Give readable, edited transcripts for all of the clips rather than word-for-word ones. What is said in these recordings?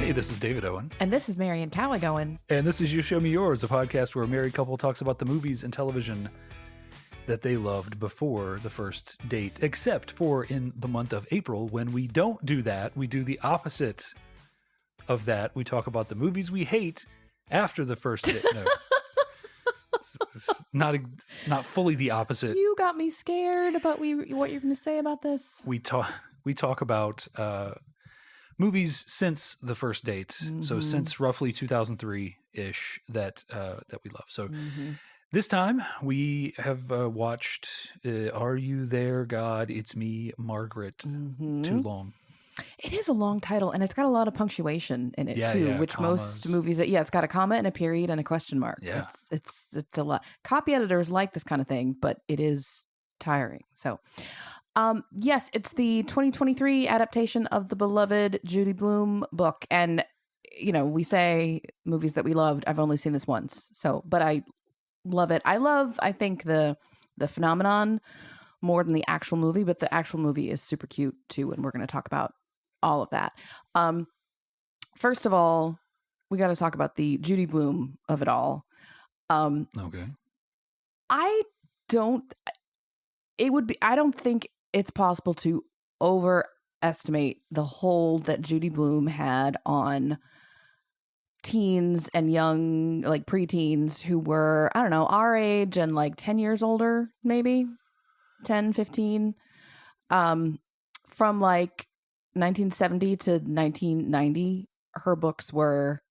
Hey, this is David Owen. And this is Marian Caligoan. And this is You Show Me Yours, a podcast where a married couple talks about the movies and television that they loved before the first date, except for in the month of April when we don't do that. We do the opposite of that. We talk about the movies we hate after the first date. No. It's not fully the opposite. You got me scared about what you're going to say about this. We talk about movies since the first date, so since roughly 2003-ish that we love. So this time we have watched Are You There, God? It's Me, Margaret. Too long. It is a long title, and it's got a lot of punctuation in it too, which commas. Most movies, it's got a comma and a period and a question mark. Yeah. It's a lot. Copy editors like this kind of thing, but it is tiring. So, yes, it's the 2023 adaptation of the beloved Judy Blume book, and we say movies that we loved. I've only seen this once, but I love it. I think the phenomenon more than the actual movie, but the actual movie is super cute too, and we're going to talk about all of that. First of all, we got to talk about the Judy Blume of it all. Okay. I don't think it's possible to overestimate the hold that Judy Blume had on teens and young, like preteens who were, I don't know, our age and like 10 years older, maybe 10, 15, from like 1970 to 1990, her books were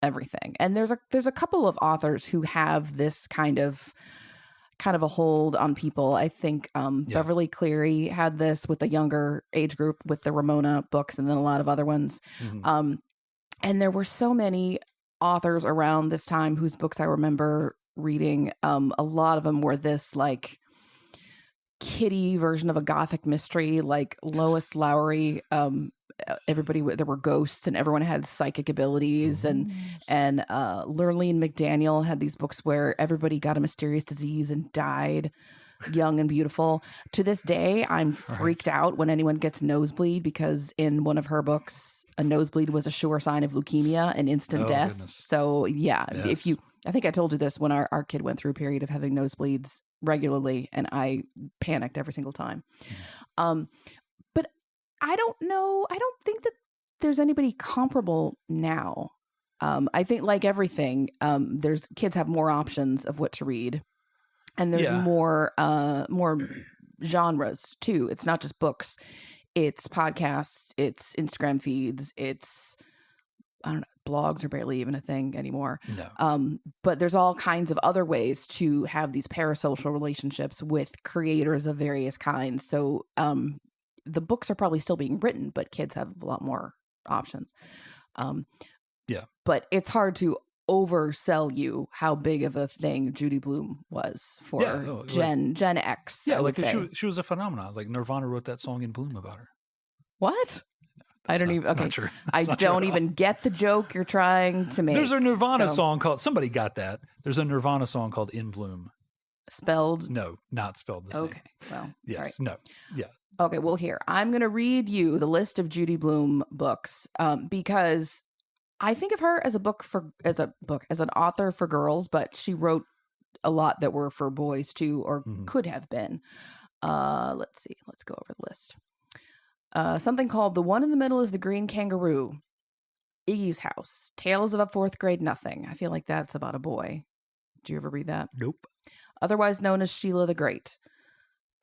everything. And there's a couple of authors who have this kind of a hold on people. I think Beverly Cleary had this with a younger age group with the Ramona books, and then a lot of other ones. And there were so many authors around this time whose books I remember reading. A lot of them were this like kiddie version of a gothic mystery, like Lois Lowry. There were ghosts and everyone had psychic abilities, and Lurleen McDaniel had these books where everybody got a mysterious disease and died young and beautiful. To this day, I'm freaked out when anyone gets nosebleed, because in one of her books, a nosebleed was a sure sign of leukemia and instant death. Goodness. So yes. I think I told you this when our kid went through a period of having nosebleeds regularly, and I panicked every single time. But I don't know. I don't think that there's anybody comparable now. I think, like everything, there's kids have more options of what to read, and there's more genres too. It's not just books; it's podcasts, it's Instagram feeds, it's blogs are barely even a thing anymore. No. But there's all kinds of other ways to have these parasocial relationships with creators of various kinds. So the books are probably still being written, but kids have a lot more options. But it's hard to oversell you how big of a thing Judy Blume was for Gen X. Yeah, she was a phenomenon. Like Nirvana wrote that song in Bloom about her. What? I don't even. Okay, I don't even get the joke you're trying to make. There's a Nirvana song called. Somebody got that. There's a Nirvana song called "In Bloom." Spelled? No, not spelled the same. Okay. Well. Yes. Right. No. Yeah. Okay. Well, here I'm going to read you the list of Judy Blume books, because I think of her as an author for girls, but she wrote a lot that were for boys too, or could have been. Let's see. Let's go over the list. Something called The One in the Middle is the Green Kangaroo, Iggy's House, Tales of a Fourth Grade Nothing. I feel like that's about a boy. Did you ever read that? Nope. Otherwise known as Sheila the Great.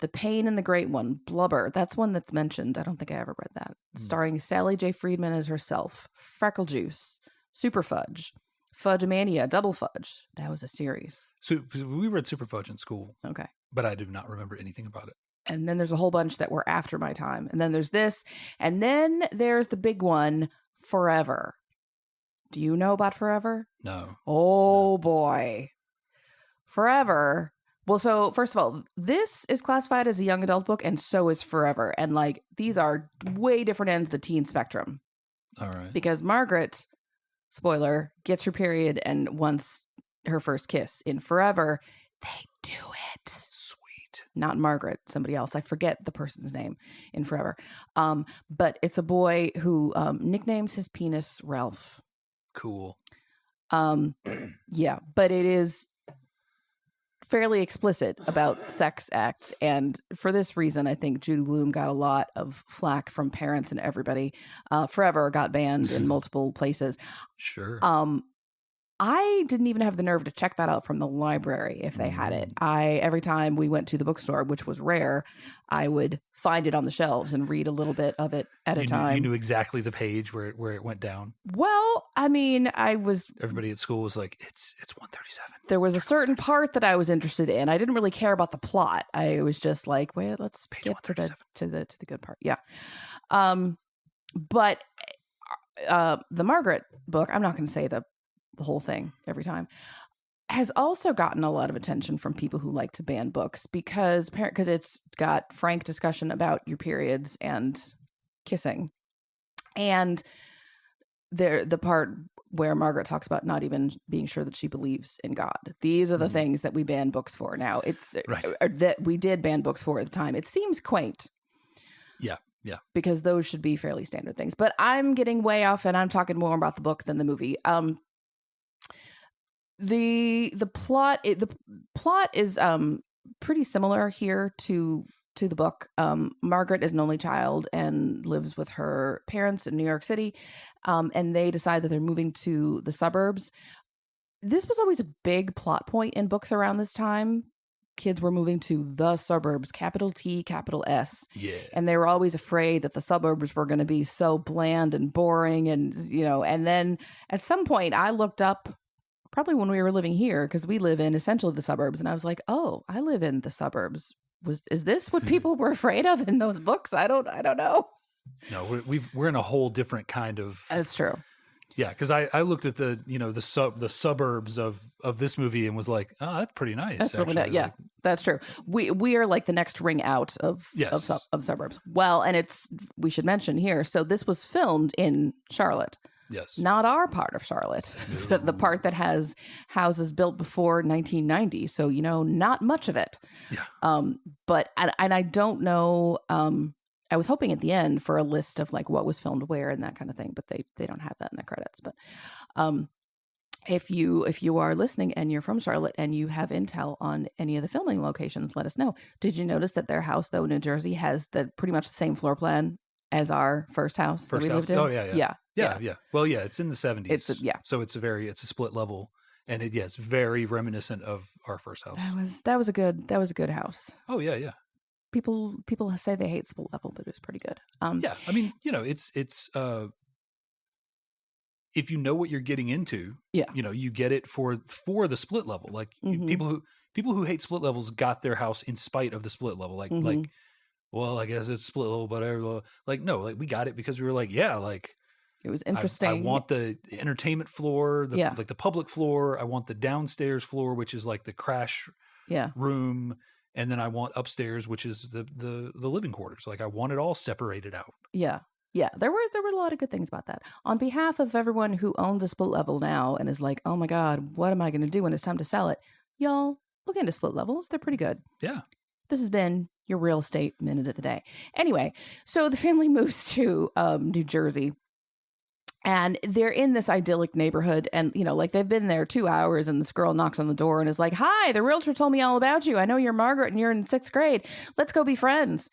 The Pain and the Great One, Blubber. That's one that's mentioned. I don't think I ever read that. Starring Sally J. Friedman as herself. Freckle Juice, Super Fudge, Fudge Mania, Double Fudge. That was a series. So we read Super Fudge in school. Okay. But I do not remember anything about it. And then there's a whole bunch that were after my time. And then there's this. And then there's the big one, Forever. Do you know about Forever? No. Oh, boy. Forever. Well, so first of all, this is classified as a young adult book, and so is Forever. And like, these are way different ends of the teen spectrum. All right. Because Margaret, spoiler, gets her period and wants her first kiss. In Forever, they do it. Sweet. not Margaret, somebody else. I forget the person's name in Forever. But it's a boy who nicknames his penis Ralph. Cool. Yeah, but it is fairly explicit about sex acts, and for this reason, I think Judy Blume got a lot of flack from parents and everybody. Forever got banned in multiple places. Sure. I didn't even have the nerve to check that out from the library if they had it. Every time we went to the bookstore, which was rare, I would find it on the shelves and read a little bit of it at a time. You knew exactly the page where it went down. Well, I mean, everybody at school was like, it's 137. There was a certain part that I was interested in. I didn't really care about the plot. I was just like, wait, let's get to the good part. Yeah. But the Margaret book, I'm not going to say the whole thing every time, has also gotten a lot of attention from people who like to ban books because it's got frank discussion about your periods and kissing, and the part where Margaret talks about not even being sure that she believes in God. These are the things that we ban books for now. It's that we did ban books for at the time. It seems quaint. Yeah. Because those should be fairly standard things. But I'm getting way off, and I'm talking more about the book than the movie. The plot is pretty similar here to the book. Margaret is an only child and lives with her parents in New York City, and they decide that they're moving to the suburbs. This was always a big plot point in books around this time. Kids were moving to the suburbs, capital T, capital S. Yeah. And they were always afraid that the suburbs were going to be so bland and boring. And, and then at some point I looked up, probably when we were living here, because we live in essentially the suburbs. And I was like, oh, I live in the suburbs. Is this what people were afraid of in those books? I don't know. No, we're in a whole different kind of. That's true. Yeah, because I looked at the suburbs of this movie and was like, oh, that's pretty nice. That's really nice. Yeah, that's true. We are like the next ring out of suburbs. Well, and we should mention here. So this was filmed in Charlotte. Yes. Not our part of Charlotte, the part that has houses built before 1990. So, not much of it. Yeah. But I don't know. I was hoping at the end for a list of like what was filmed where and that kind of thing, but they don't have that in the credits. But if you are listening and you're from Charlotte and you have intel on any of the filming locations, let us know. Did you notice that their house, though, in New Jersey, has pretty much the same floor plan as our first house that we lived in? Oh, yeah. Well, yeah, it's in the 70s. So it's a split level, and it's very reminiscent of our first house. That was a good house. Oh, yeah. People say they hate split level, but it was pretty good. Yeah, I mean, it's if you know what you're getting into, you get it for the split level. Like people who hate split levels got their house in spite of the split level. Like well, I guess it's split level, but like no, like we got it because we were like, yeah, like it was interesting. I want the entertainment floor, like the public floor. I want the downstairs floor, which is like the crash room. And then I want upstairs, which is the living quarters. Like I want it all separated out. Yeah. There were a lot of good things about that. On behalf of everyone who owns a split level now and is like, oh my God, what am I going to do when it's time to sell it? Y'all look into split levels. They're pretty good. Yeah. This has been your real estate minute of the day. Anyway, so the family moves to New Jersey. And they're in this idyllic neighborhood, and, like they've been there 2 hours, and this girl knocks on the door and is like, hi, the realtor told me all about you. I know you're Margaret and you're in 6th grade. Let's go be friends.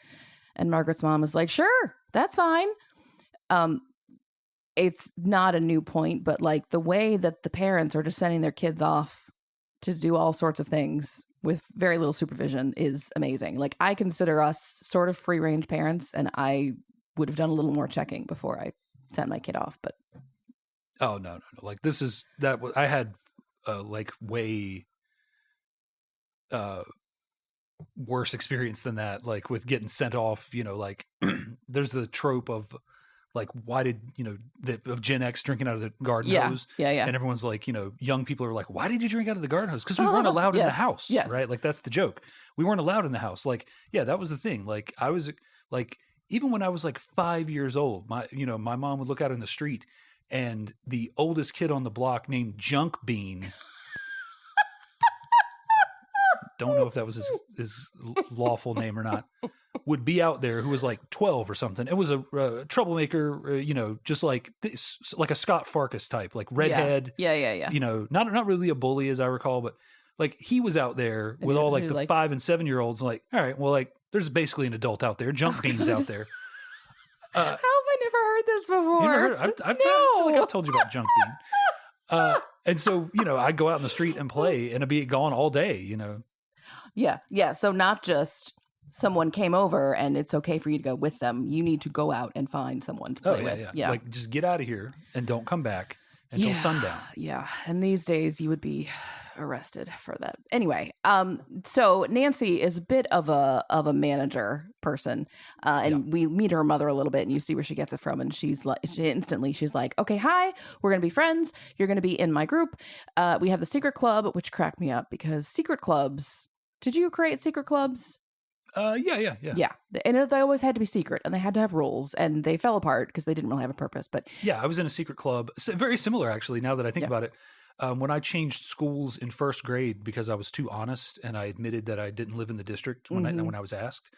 And Margaret's mom is like, sure, that's fine. It's not a new point, but like the way that the parents are just sending their kids off to do all sorts of things with very little supervision is amazing. Like I consider us sort of free range parents, and I would have done a little more checking before I sent my kid off. But no, like this is that I had like way worse experience than that, like with getting sent off, like there's the trope of like, why did of Gen X drinking out of the garden hose, and everyone's like, young people are like, why did you drink out of the garden hose? Because we weren't allowed in the house, right? Like that's the joke, we weren't allowed in the house. Like that was the thing. Like I was like, even when I was like 5 years old, my mom would look out in the street and the oldest kid on the block named Junk Bean don't know if that was his lawful name or not, would be out there, who was like 12 or something. It was a troublemaker, just like this, like a Scott Farkas type, like redhead. Yeah. Not really a bully as I recall, but like he was out there with all like the 5 and 7 year olds. Like, all right, well, like there's basically an adult out there, junk beans out there. How have I never heard this before? I feel like I've told you about junk bean. And so, I'd go out in the street and play, and I'd be gone all day, Yeah. So not just someone came over and it's okay for you to go with them. You need to go out and find someone to play with. Yeah. Like, just get out of here and don't come back until sundown. Yeah. And these days you would be arrested for that. Anyway, so Nancy is a bit of a manager person, and we meet her mother a little bit, and you see where she gets it from, and she's like, she's like, okay, hi, we're gonna be friends. You're gonna be in my group. We have the secret club, which cracked me up because secret clubs. Did you create secret clubs? Yeah. And they always had to be secret, and they had to have rules, and they fell apart because they didn't really have a purpose. But yeah, I was in a secret club, very similar actually. Now that I think about it. When I changed schools in first grade because I was too honest and I admitted that I didn't live in the district when I was asked,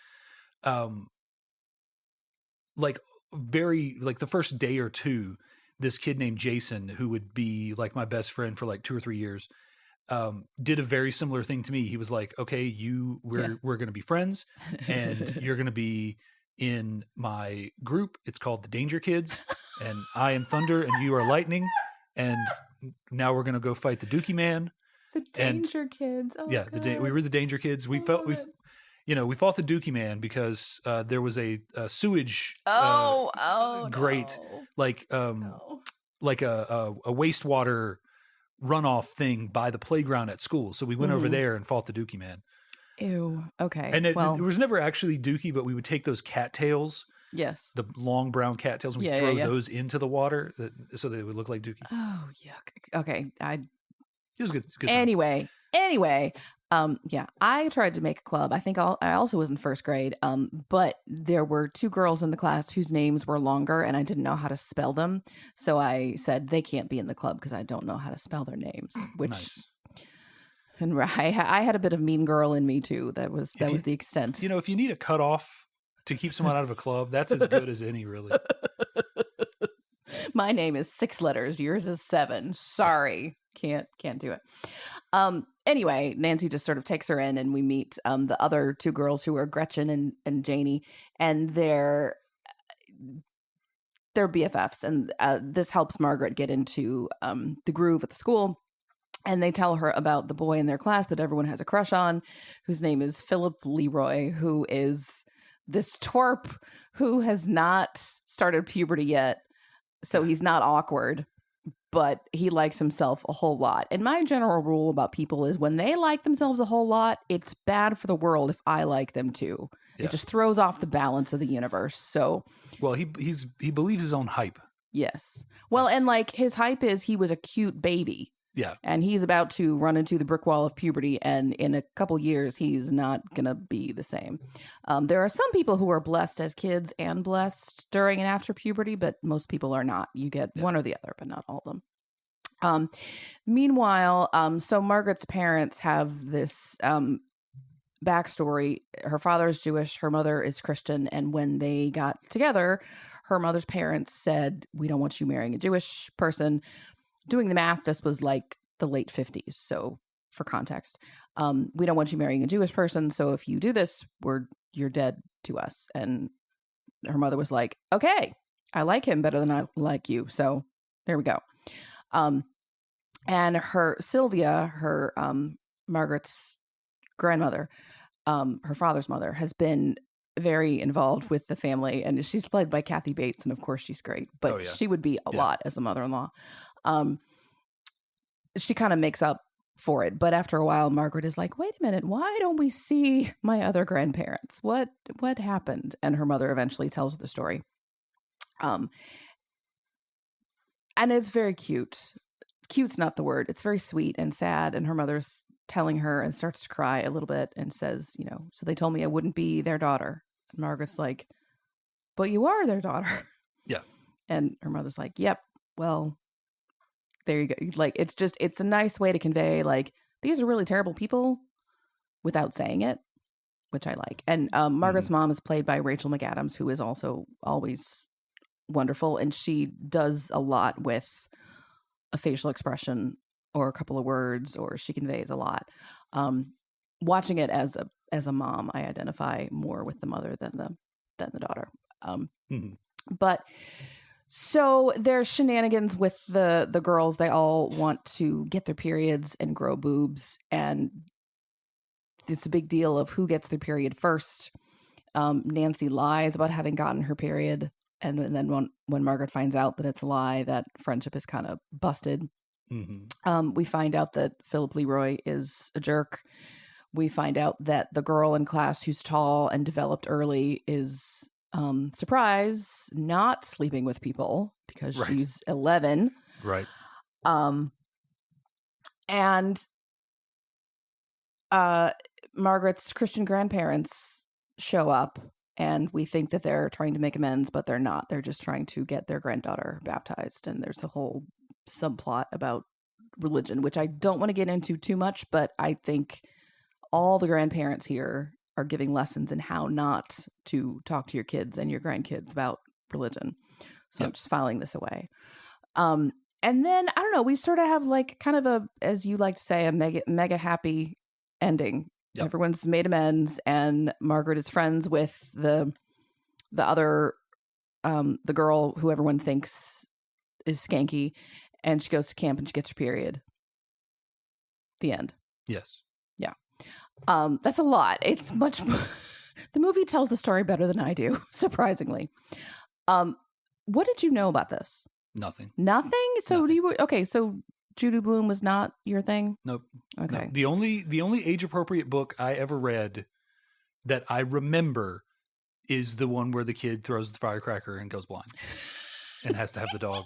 like the first day or two, this kid named Jason, who would be like my best friend for like 2 or 3 years, did a very similar thing to me. He was like, okay, we're going to be friends and you're going to be in my group. It's called the Danger Kids, and I am Thunder and you are Lightning. And now we're gonna go fight the Dookie Man. The Danger Kids. Oh, yeah, we were the Danger Kids. We fought the Dookie Man because there was a sewage grate, like like a wastewater runoff thing by the playground at school. So we went over there and fought the Dookie Man. Ew. Okay. And it was never actually Dookie, but we would take those cattails. Yes. The long brown cattails, we throw those into the water so they would look like Dookie. Oh, yuck. Okay. It was good. Anyway, I tried to make a club. I think I also was in first grade, but there were 2 girls in the class whose names were longer and I didn't know how to spell them. So I said they can't be in the club because I don't know how to spell their names, which... Nice. And I had a bit of mean girl in me too. That was the extent. If you need a cutoff to keep someone out of a club, that's as good as any, really. My name is 6 letters. Yours is 7. Sorry. Can't do it. Anyway, Nancy just sort of takes her in, and we meet the other 2 girls who are Gretchen and Janie, and they're BFFs. And this helps Margaret get into the groove at the school. And they tell her about the boy in their class that everyone has a crush on, whose name is Philip Leroy, who is this twerp who has not started puberty yet. So he's not awkward, but he likes himself a whole lot. And my general rule about people is when they like themselves a whole lot, it's bad for the world if I like them too. Yeah. It just throws off the balance of the universe. So, well, he believes his own hype. Yes. Well, and like his hype is he was a cute baby. Yeah. And he's about to run into the brick wall of puberty, and in a couple years, he's not going to be the same. There are some people who are blessed as kids and blessed during and after puberty, but most people are not. You get one or the other, but not all of them. Meanwhile, so Margaret's parents have this backstory. Her father is Jewish, her mother is Christian, and when they got together, her mother's parents said, "We don't want you marrying a Jewish person." Doing the math, this was like the late 50s. So for context, we don't want you marrying a Jewish person. So if you do this, you're dead to us. And her mother was like, okay, I like him better than I like you. So there we go. And her Sylvia, her Margaret's grandmother, her father's mother, has been very involved with the family, and she's played by Kathy Bates, and of course she's great, but she would be a lot as a mother-in-law. She kind of makes up for it, but after a while Margaret is like, wait a minute, why don't we see my other grandparents? What happened? And her mother eventually tells the story. And it's very cute. Cute's not the word. It's very sweet and sad, and her mother's telling her and starts to cry a little bit and says, so they told me I wouldn't be their daughter. And Margaret's like, but you are their daughter. Yeah. And her mother's like, yep, well, there you go. Like, it's a nice way to convey, like, these are really terrible people, without saying it, which I like. And Margaret's mom is played by Rachel McAdams, who is also always wonderful. And she does a lot with a facial expression or a couple of words, or she conveys a lot. Watching it as a mom, I identify more with the mother than the daughter. But so there's shenanigans with the girls. They all want to get their periods and grow boobs, and it's a big deal of who gets their period first. Nancy lies about having gotten her period, and then when Margaret finds out that it's a lie, that friendship is kind of busted. We find out that Philip Leroy is a jerk. We find out that the girl in class who's tall and developed early is, surprise, not sleeping with people because she's 11. Right. And Margaret's Christian grandparents show up, and we think that they're trying to make amends, but they're not. They're just trying to get their granddaughter baptized. And there's a whole subplot about religion, which I don't want to get into too much, but I think all the grandparents here are giving lessons in how not to talk to your kids and your grandkids about religion. So I'm just filing this away. And then, I don't know, we sort of have like kind of a, as you like to say, a mega happy ending. Yep. Everyone's made amends, and Margaret is friends with the other, the girl who everyone thinks is skanky, and she goes to camp and she gets her period. The end. Yes. Yeah. That's a lot. It's much more. The movie tells the story better than I do, surprisingly. What did you know about this? Nothing. Nothing? So Nothing. So Judy Blume was not your thing? Nope. Okay. No. The only age appropriate book I ever read that I remember is the one where the kid throws the firecracker and goes blind and has to have the dog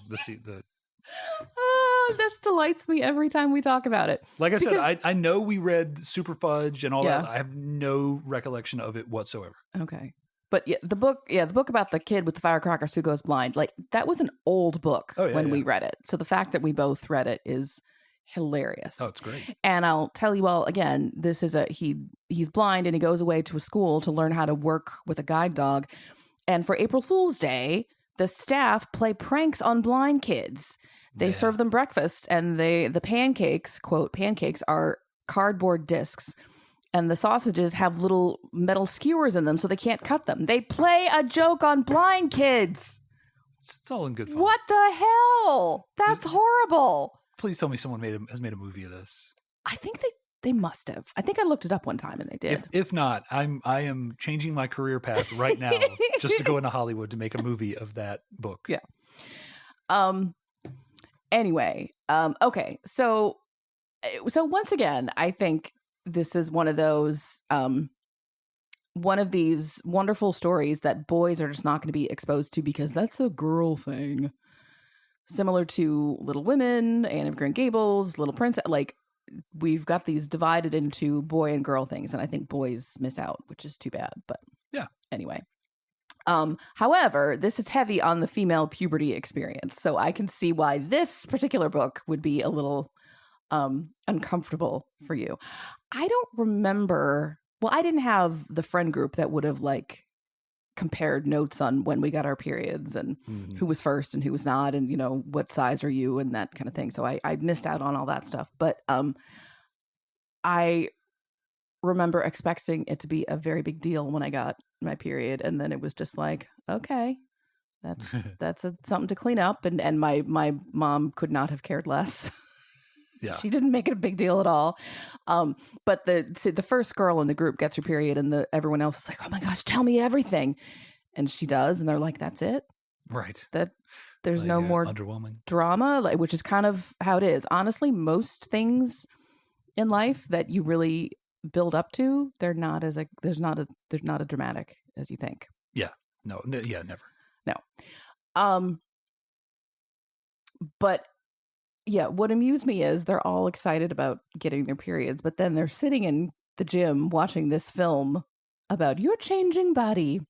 This delights me every time we talk about it. Like I said, I know we read Super Fudge and all Yeah. that. I have no recollection of it whatsoever. Okay. But the book about the kid with the firecrackers who goes blind, like that was an old book when we read it. So the fact that we both read it is hilarious. Oh, it's great. And I'll tell you all again, this is he's blind and he goes away to a school to learn how to work with a guide dog. And for April Fool's Day, the staff play pranks on blind kids. They serve them breakfast, and the pancakes, quote, pancakes are cardboard discs, and the sausages have little metal skewers in them so they can't cut them. They play a joke on blind kids. It's all in good fun. What the hell? That's horrible. Please tell me someone has made a movie of this. I think they must have. I think I looked it up one time and they did. If not, I am changing my career path right now just to go into Hollywood to make a movie of that book. Yeah. Anyway, okay. So once again, I think this is one of those, one of these wonderful stories that boys are just not going to be exposed to because that's a girl thing. Similar to Little Women, Anne of Green Gables, Little Princess. Like, we've got these divided into boy and girl things, and I think boys miss out, which is too bad. But yeah, anyway. However, this is heavy on the female puberty experience, so I can see why this particular book would be a little uncomfortable for you. I don't remember. Well, I didn't have the friend group that would have like compared notes on when we got our periods and who was first and who was not, and what size are you and that kind of thing. So I missed out on all that stuff. But I remember expecting it to be a very big deal when I got my period, and then it was just like, okay, that's something to clean up, and my mom could not have cared less. Yeah. She didn't make it a big deal at all. But the first girl in the group gets her period, and everyone else is like, oh my gosh, tell me everything, and she does, and they're like, that's it, right? That there's no more underwhelming drama, which is kind of how it is. Honestly, most things in life that you really build up to, they're not as there's not a dramatic as you think. Yeah. No. Yeah. Never. No. But yeah, what amused me is they're all excited about getting their periods, but then they're sitting in the gym watching this film about your changing body,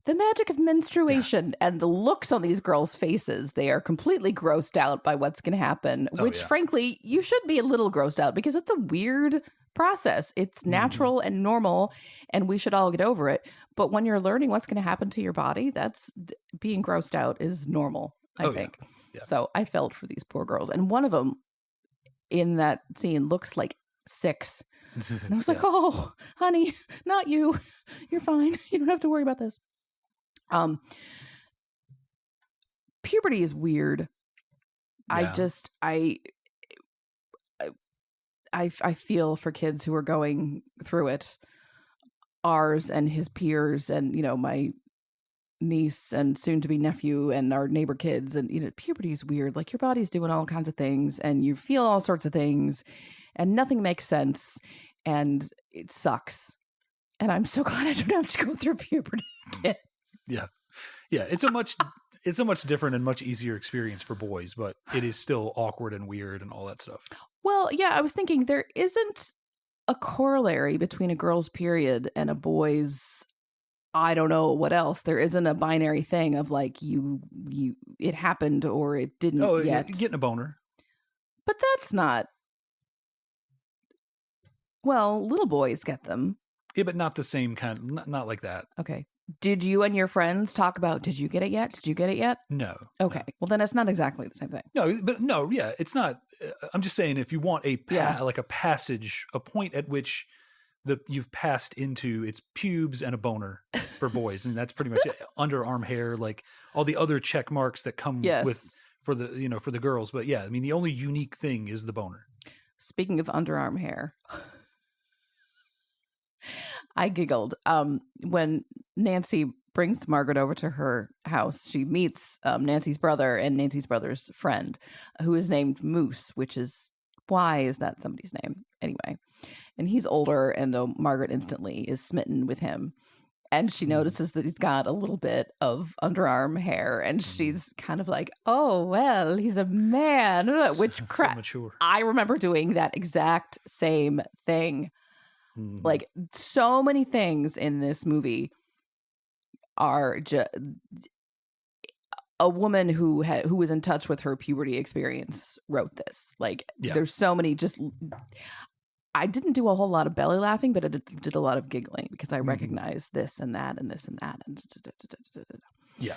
the magic of menstruation, and the looks on these girls' faces. They are completely grossed out by what's going to happen, which frankly, you should be a little grossed out because it's a weird process. It's natural and normal, and we should all get over it. But when you're learning what's going to happen to your body, that's being grossed out is normal, I think. Yeah. So I felt for these poor girls. And one of them in that scene looks like 6. And I was like, oh, honey, not you. You're fine. You don't have to worry about this. Puberty is weird. Yeah. I feel for kids who are going through it. Ours and his peers and, you know, my niece and soon to be nephew and our neighbor kids. And, you know, puberty is weird. Like, your body's doing all kinds of things and you feel all sorts of things and nothing makes sense and it sucks. And I'm so glad I don't have to go through puberty again. Yeah. Yeah. It's a much different and much easier experience for boys, but it is still awkward and weird and all that stuff. Well, yeah, I was thinking there isn't a corollary between a girl's period and a boy's, I don't know what else. There isn't a binary thing of like it happened or it didn't yet. You're getting a boner. But that's not. Well, little boys get them. Yeah, but not the same kind. Not like that. Okay. Did you and your friends talk about, did you get it yet? Did you get it yet? No. Okay. No. Well, then it's not exactly the same thing. No, but no, yeah, it's not. I'm just saying, if you want like a passage, a point at which you've passed into its pubes and a boner for boys, and that's pretty much it. Underarm hair, like all the other check marks that come with for the girls. But yeah, I mean, the only unique thing is the boner. Speaking of underarm hair, I giggled when Nancy brings Margaret over to her house. She meets Nancy's brother and Nancy's brother's friend, who is named Moose, which is, why is that somebody's name? Anyway, and he's older, and though Margaret instantly is smitten with him. And she notices that he's got a little bit of underarm hair, and she's kind of like, oh, well, he's a man, which so mature. I remember doing that exact same thing. Like, so many things in this movie are just a woman who was in touch with her puberty experience wrote this. Like, there's so many I didn't do a whole lot of belly laughing, but I did a lot of giggling because I recognized this and that and this and that. And yeah.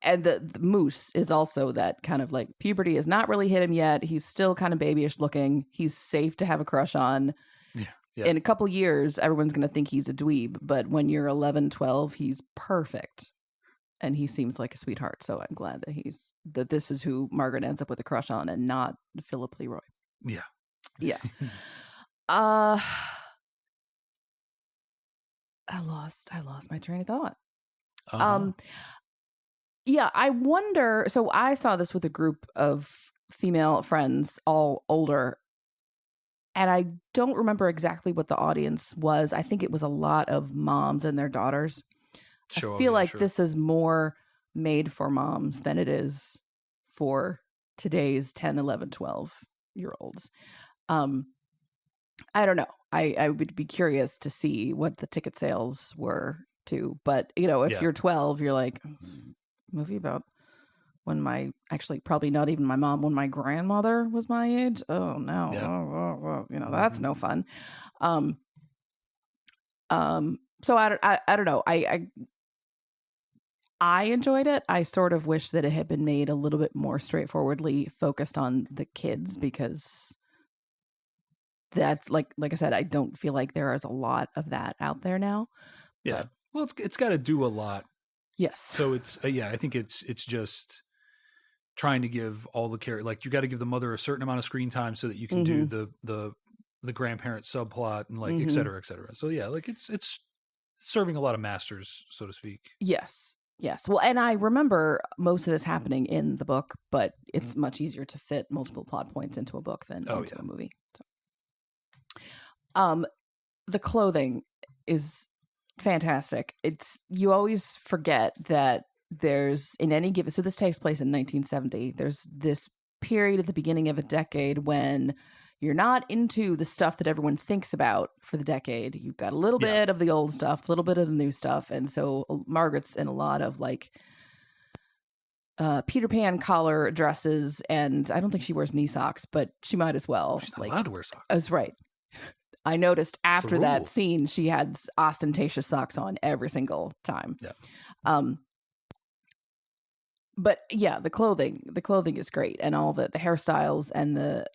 And the Moose is also that kind of like, puberty has not really hit him yet. He's still kind of babyish looking. He's safe to have a crush on. Yeah. In a couple years, everyone's going to think he's a dweeb. But when you're 11, 12, he's perfect. And he seems like a sweetheart. So I'm glad that this is who Margaret ends up with a crush on and not Philip Leroy. Yeah. Yeah. I lost my train of thought. Yeah, I wonder. So I saw this with a group of female friends, all older. And I don't remember exactly what the audience was. I think it was a lot of moms and their daughters. I feel like this is more made for moms than it is for today's 10, 11, 12-year-olds. I don't know. I would be curious to see what the ticket sales were too. But, you know, if you're 12, you're like, movie about when probably not even my mom, when my grandmother was my age. Oh no. Yeah. You know, that's no fun. So I don't know. I enjoyed it. I sort of wish that it had been made a little bit more straightforwardly focused on the kids, because that's like I said, I don't feel like there is a lot of that out there now. Yeah. Well, it's got to do a lot. Yes. So it's I think it's just trying to give all the care, like you got to give the mother a certain amount of screen time so that you can do the grandparent subplot and like et cetera, et cetera. So yeah, like it's serving a lot of masters, so to speak. Yes. Well, and I remember most of this happening in the book, but it's much easier to fit multiple plot points into a book than into a movie. So. The clothing is fantastic. You always forget that there's in any given, so this takes place in 1970. There's this period at the beginning of a decade when you're not into the stuff that everyone thinks about for the decade. You've got a little bit of the old stuff, a little bit of the new stuff. And so Margaret's in a lot of like Peter Pan collar dresses, and I don't think she wears knee socks, but she might as well. She's not allowed to wear socks. That's right. I noticed after that rule. scene, she had ostentatious socks on every single time. Yeah. But yeah, the clothing is great, and all the hairstyles and the.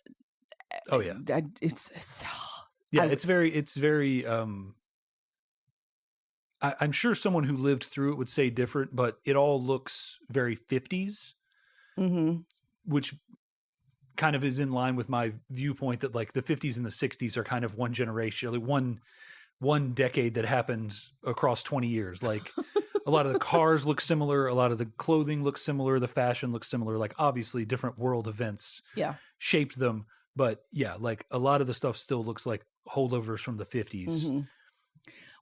Oh yeah. It's yeah. It's very. I'm sure someone who lived through it would say different, but it all looks very 50s, which kind of is in line with my viewpoint that like the 50s and the 60s are kind of one generation, like one decade that happened across 20 years. Like a lot of the cars look similar, a lot of the clothing looks similar, the fashion looks similar. Like obviously different world events shaped them, but yeah, like a lot of the stuff still looks like holdovers from the 50s.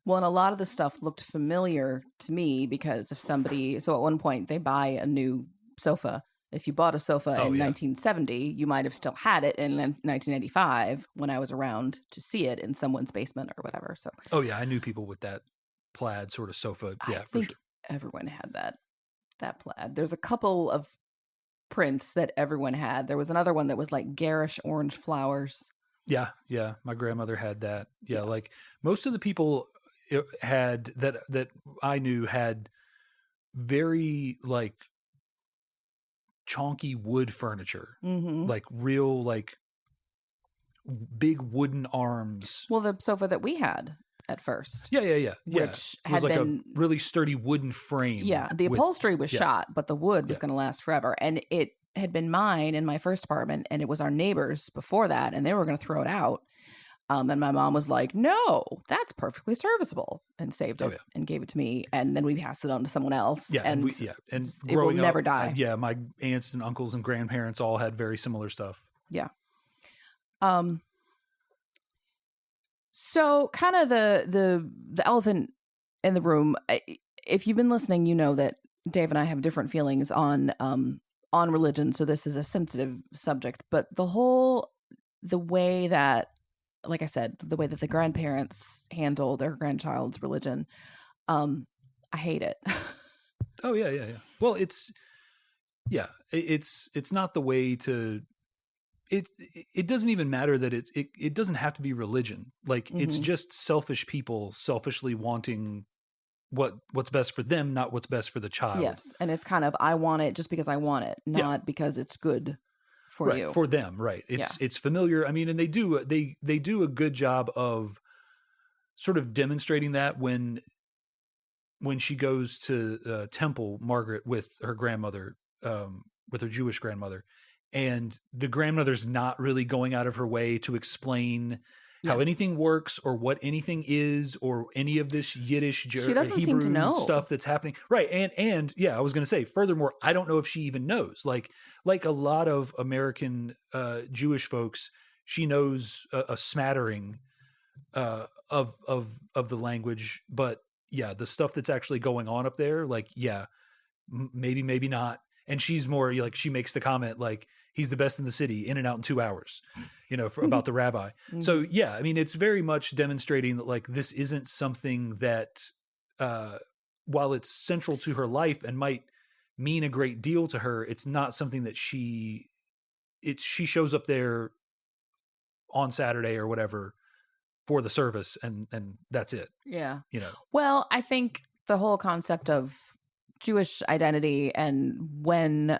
Well, and a lot of the stuff looked familiar to me because if somebody, so at one point they buy a new sofa. If you bought a sofa in 1970, you might have still had it in 1985 when I was around to see it in someone's basement or whatever. So, oh yeah, I knew people with that plaid sort of sofa. Yeah, I think for sure. Everyone had that plaid. There's a couple of prints that everyone had. There was another one that was like garish orange flowers. Yeah, my grandmother had that. Yeah, like most of the people had that I knew had very like chonky wood furniture, like real like big wooden arms. Well, the sofa that we had at first, yeah, which it was like a really sturdy wooden frame. Yeah, the upholstery was shot, but the wood was going to last forever, and it had been mine in my first apartment, and it was our neighbors before that, and they were going to throw it out. And my mom was like, "No, that's perfectly serviceable," and saved it and gave it to me. And then we passed it on to someone else. Yeah, and it will never die. My aunts and uncles and grandparents all had very similar stuff. Yeah. So kind of the elephant in the room. If you've been listening, you know that Dave and I have different feelings on religion. So this is a sensitive subject, but the way that, like I said, the way that the grandparents handle their grandchild's religion, I hate it. Oh yeah. Well, it's not the way to. It doesn't even matter that it doesn't have to be religion. Like it's just selfish people selfishly wanting what's best for them, not what's best for the child. Yes, and it's kind of I want it just because I want it, not because it's good. For you. For them, right? It's familiar. I mean, and they do a good job of sort of demonstrating that when she goes to temple, Margaret, with her grandmother, with her Jewish grandmother, and the grandmother's not really going out of her way to explain how anything works or what anything is or any of this Yiddish Hebrew stuff that's happening. Right. And yeah, I was going to say, furthermore, I don't know if she even knows, like a lot of American Jewish folks, she knows a smattering of the language, but yeah, the stuff that's actually going on up there, like, yeah, maybe not. And she's more like, she makes the comment like, he's the best in the city, in and out in 2 hours, about the rabbi. So yeah, I mean, it's very much demonstrating that like, this isn't something that, while it's central to her life and might mean a great deal to her, it's not something that she shows up there on Saturday or whatever for the service and that's it. Yeah. Well, I think the whole concept of Jewish identity and when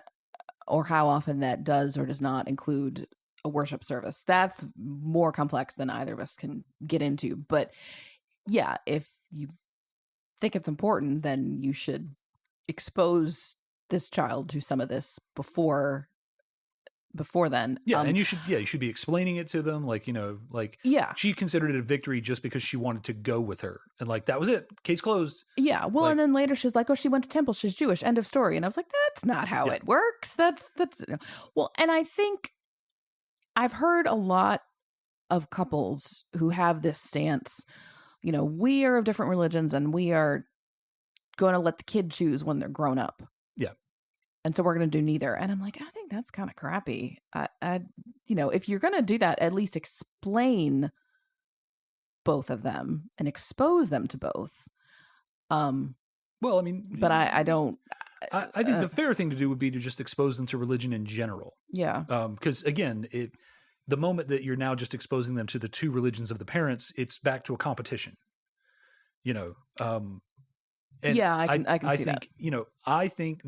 or how often that does or does not include a worship service, that's more complex than either of us can get into. But yeah, if you think it's important, then you should expose this child to some of this before then. Yeah, and you should be explaining it to them, like, she considered it a victory just because she wanted to go with her. And like, that was it. Case closed. Yeah. Well, and then later she's like, oh, she went to temple. She's Jewish. End of story. And I was like, that's not how it works. That's well, and I think I've heard a lot of couples who have this stance, we are of different religions and we are going to let the kid choose when they're grown up. Yeah. And so we're going to do neither. And I'm like, I think that's kind of crappy. If you're going to do that, at least explain both of them and expose them to both. Well, I mean, but I don't. I think the fair thing to do would be to just expose them to religion in general. Yeah. Because again, the moment that you're now just exposing them to the two religions of the parents, it's back to a competition, you know. And yeah, I can I see think, that. you know, I think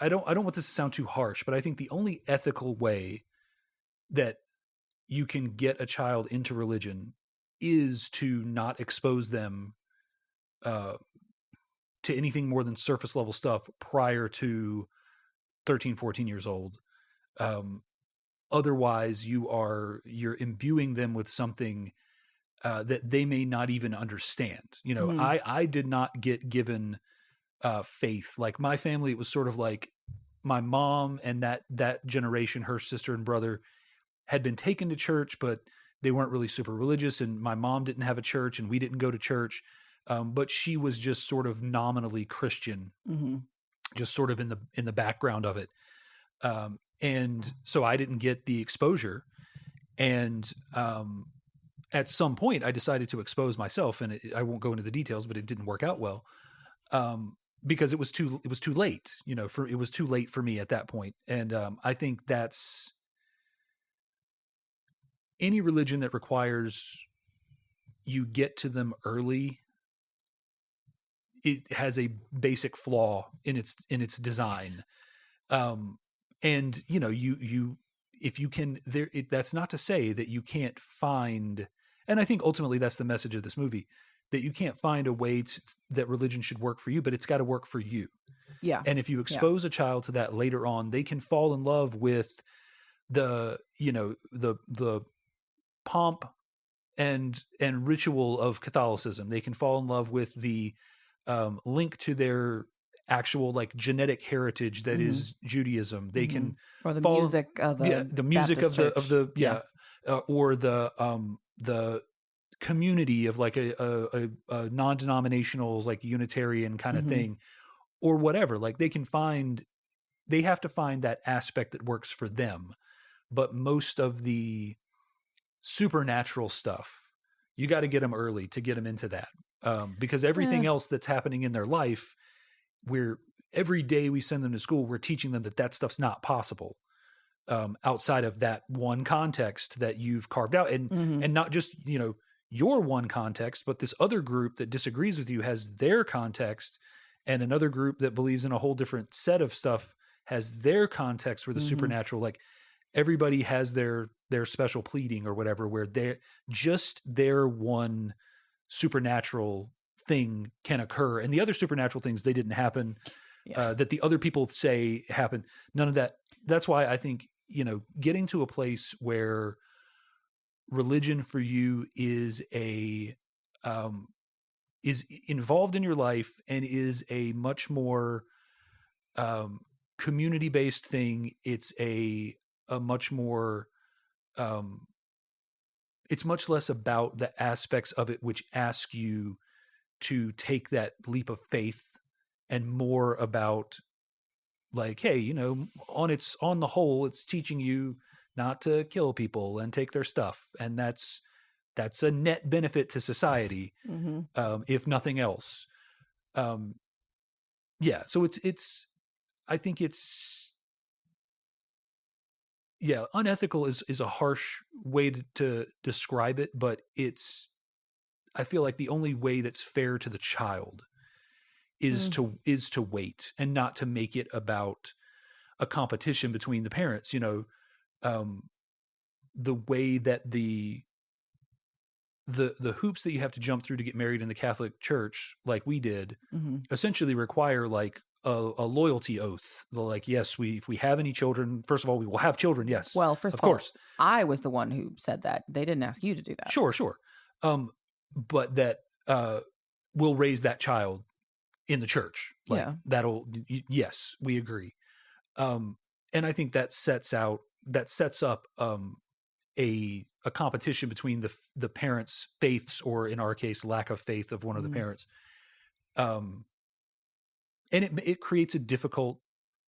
I don't want this to sound too harsh, but I think the only ethical way that you can get a child into religion is to not expose them to anything more than surface level stuff prior to 13, 14 years old. Otherwise you're imbuing them with something that they may not even understand. You know, Mhm. I did not get given faith. Like my family, it was sort of like my mom and that generation, her sister and brother, had been taken to church, but they weren't really super religious. And my mom didn't have a church, and we didn't go to church. But she was just sort of nominally Christian, Mhm. just sort of in the background of it. And so I didn't get the exposure. And at some point, I decided to expose myself, and I won't go into the details, but it didn't work out well. Because it was too late, you know, it was too late for me at that point. And I think that's any religion that requires you get to them early. It has a basic flaw in its design. And you know, you if you can that's not to say that you can't find, and I think ultimately that's the message of this movie, that you can't find a way that religion should work for you, but it's got to work for you. Yeah. And if you Yeah. expose a child to that later on, they can fall in love with the, you know, the pomp and ritual of Catholicism. They can fall in love with the link to their actual like genetic heritage that Mhm. is Judaism. They Mhm. can Or the fall, music of a the music Baptist of church. the Yeah. or the community of like a non-denominational like Unitarian kind of Mhm. thing, or whatever. Like they have to find that aspect that works for them. But most of the supernatural stuff, you got to get them early to get them into that. Because Eh. everything else that's happening in their life, we're every day we send them to school, we're teaching them that stuff's not possible outside of that one context that you've carved out, and Mhm. not just, you know, your one context, but this other group that disagrees with you has their context, and another group that believes in a whole different set of stuff has their context where the Mhm. supernatural, like everybody has their special pleading or whatever, where they're just their one supernatural thing can occur, and the other supernatural things, they didn't happen, Yeah. that the other people say happen, none of that. That's why I think, you know, getting to a place where religion for you um, is involved in your life and is a much more um, community based thing. It's a much more um, it's much less about the aspects of it which ask you to take that leap of faith, and more about like, hey, you know, on the whole, it's teaching you not to kill people and take their stuff, and that's a net benefit to society, Mhm. if nothing else. Um, yeah, so it's I think it's, yeah, unethical is a harsh way to describe it, but it's, I feel like the only way that's fair to the child Mm. is to wait and not to make it about a competition between the parents. You know, um, the way that the hoops that you have to jump through to get married in the Catholic Church, like we did, Mhm. essentially require like a loyalty oath. They're like, yes, if we have any children, first of all, we will have children. Yes, Well, first of of all, course, I was the one who said that. They didn't ask you to do that. sure, sure. Um, but that will raise that child in the church. Like Yeah. yes, we agree. Um, and I think that sets up a competition between the parents' faiths, or in our case, lack of faith of one of the Mhm. parents. Um, and it creates a difficult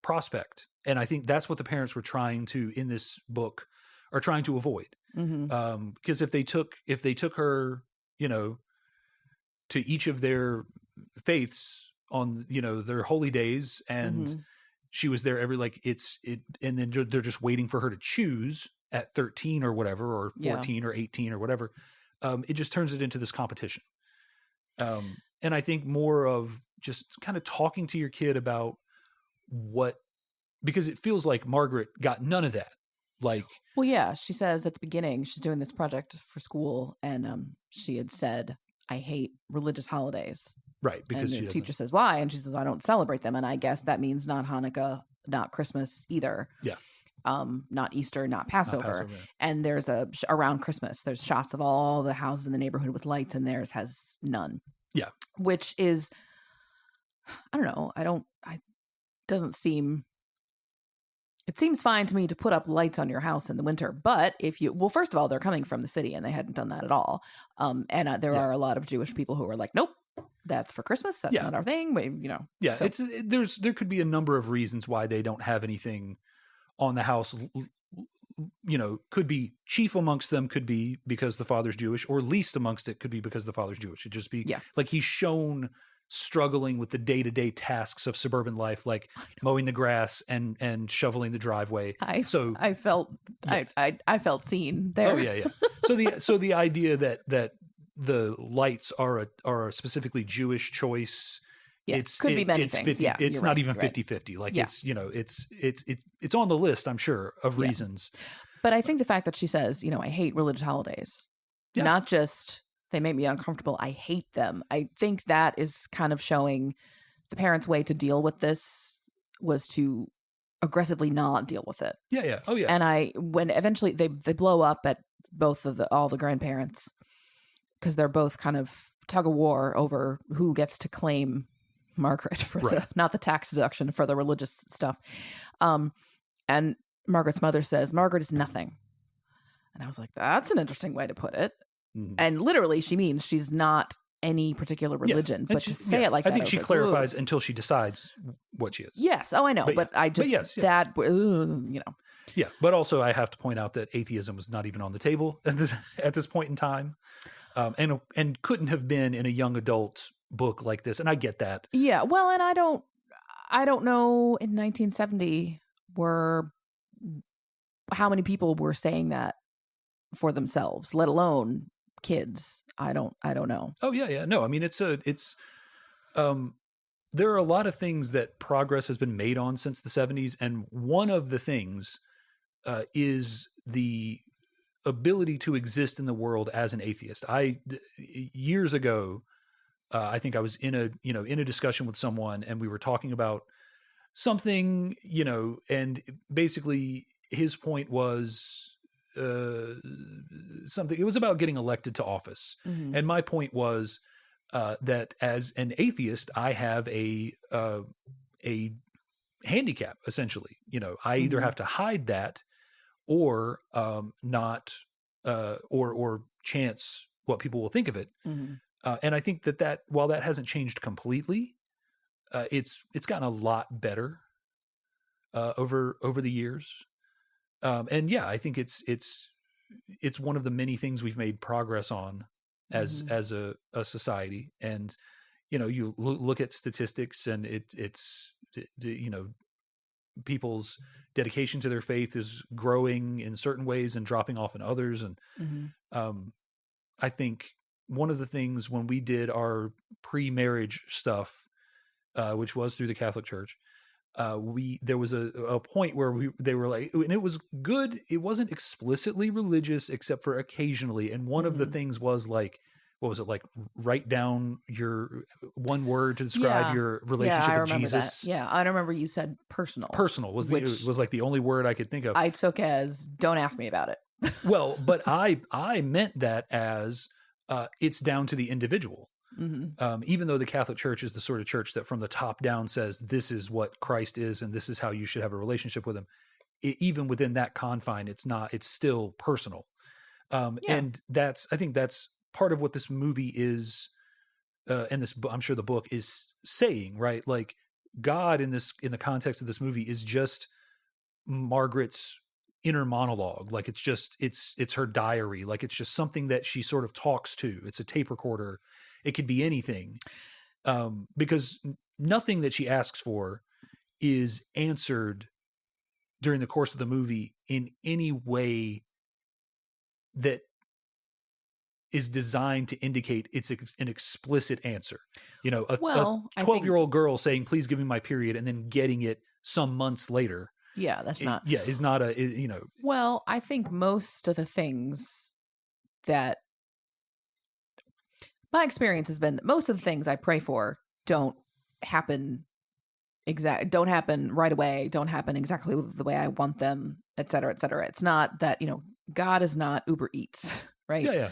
prospect. And I think that's what the parents were trying to, in this book, are trying to avoid. Mhm. Because if they took her, you know, to each of their faiths on, you know, their holy days, and Mhm. she was there every and then they're just waiting for her to choose at 13 or whatever, or 14 or 18 or whatever. It just turns it into this competition. And I think more of just kind of talking to your kid about because it feels like Margaret got none of that. Like, well, yeah, she says at the beginning she's doing this project for school, and she had said, "I hate religious holidays." Right, because and the teacher says, "Why?" And she says, "I don't celebrate them." And I guess that means not Hanukkah, not Christmas either. Yeah. Not Easter, not Passover. Not Passover. And there's around Christmas, there's shots of all the houses in the neighborhood with lights, and theirs has none. Yeah. Which is, I don't know. It seems fine to me to put up lights on your house in the winter, but first of all, they're coming from the city and they hadn't done that at all. There are a lot of Jewish people who are like, nope, that's for Christmas. That's not our thing. Yeah. So. There could be a number of reasons why they don't have anything on the house. Could be chief amongst them, could be because the father's Jewish, or least amongst it could be because the father's Jewish. It'd just be like he's shown struggling with the day-to-day tasks of suburban life, like mowing the grass and shoveling the driveway. I felt seen there. Oh yeah. So the idea that the lights are a specifically Jewish choice. Yeah, could be many things. 50, it's not even 50-50. Like it's on the list, I'm sure, of reasons. But I think the fact that she says, I hate religious holidays, not just they make me uncomfortable, I hate them. I think that is kind of showing the parents' way to deal with this was to aggressively not deal with it. Yeah. Oh yeah. And when eventually they blow up at both of all the grandparents, because they're both kind of tug of war over who gets to claim Margaret for not the tax deduction for the religious stuff. And Margaret's mother says, Margaret is nothing. And I was like, that's an interesting way to put it. Mm-hmm. And literally she means she's not any particular religion, but to say it like that. I think she clarifies until she decides what she is. Yes. Oh, I know. But I just, that, Yeah. But also I have to point out that atheism was not even on the table at this point in time. And couldn't have been in a young adult book like this. And I get that. Yeah. Well, and I don't know in 1970 how many people were saying that for themselves, let alone kids. I don't know. Oh yeah. No, I mean, there are a lot of things that progress has been made on since the 70s. And one of the things is the ability to exist in the world as an atheist. Years ago, I think I was in a discussion with someone, and we were talking about something, and basically his point was something. It was about getting elected to office, and my point was that as an atheist, I have a handicap. Essentially, I either have to hide that, or not, or chance what people will think of it. And I think that while that hasn't changed completely, it's gotten a lot better over the years. And yeah, I think it's one of the many things we've made progress on as a society. And you look at statistics, and it's people's dedication to their faith is growing in certain ways and dropping off in others. And I think one of the things when we did our pre-marriage stuff, which was through the Catholic Church, there was a point where they were like, and it was good. It wasn't explicitly religious except for occasionally. And one of the things was like, what was it, like write down your one word to describe your relationship with Jesus. That. Yeah, I remember you said personal. Personal was like the only word I could think of. I took as don't ask me about it. Well, but I meant that as it's down to the individual. Even though the Catholic Church is the sort of church that from the top down says this is what Christ is and this is how you should have a relationship with him, even within that confine, it's still personal. And I think that's part of what this movie is, and this, I'm sure the book is saying, right? Like God in the context of this movie is just Margaret's inner monologue. Like it's her diary. Like it's just something that she sort of talks to. It's a tape recorder. It could be anything, because nothing that she asks for is answered during the course of the movie in any way that is designed to indicate it's an explicit answer. You know, a Well, I 12-year-old girl saying, please give me my period, and then getting it some months later. Yeah, that's not. Yeah, is not a, you know. Well, I think most of the things that my experience has been that most of the things I pray for don't happen don't happen right away, don't happen exactly the way I want them, et cetera, et cetera. It's not that, you know, God is not Uber Eats, right? Yeah.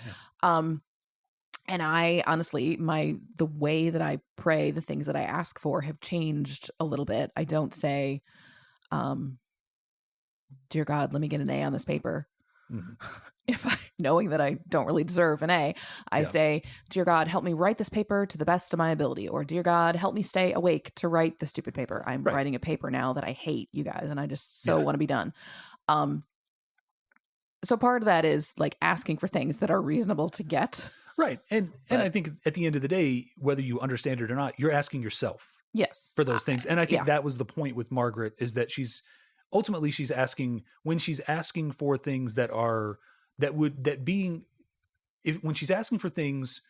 And I honestly, the way that I pray, the things that I ask for have changed a little bit. I don't say, dear God, let me get an A on this paper. Mm-hmm. Knowing that I don't really deserve an A, I say, dear God, help me write this paper to the best of my ability. Or dear God, help me stay awake to write the stupid paper. I'm writing a paper now that I hate, you guys, and I just want to be done. So part of that is like asking for things that are reasonable to get. Right. And I think at the end of the day, whether you understand it or not, you're asking yourself for those things. And I think that was the point with Margaret, is that she's asking, when she's asking for things that are, when she's asking for things,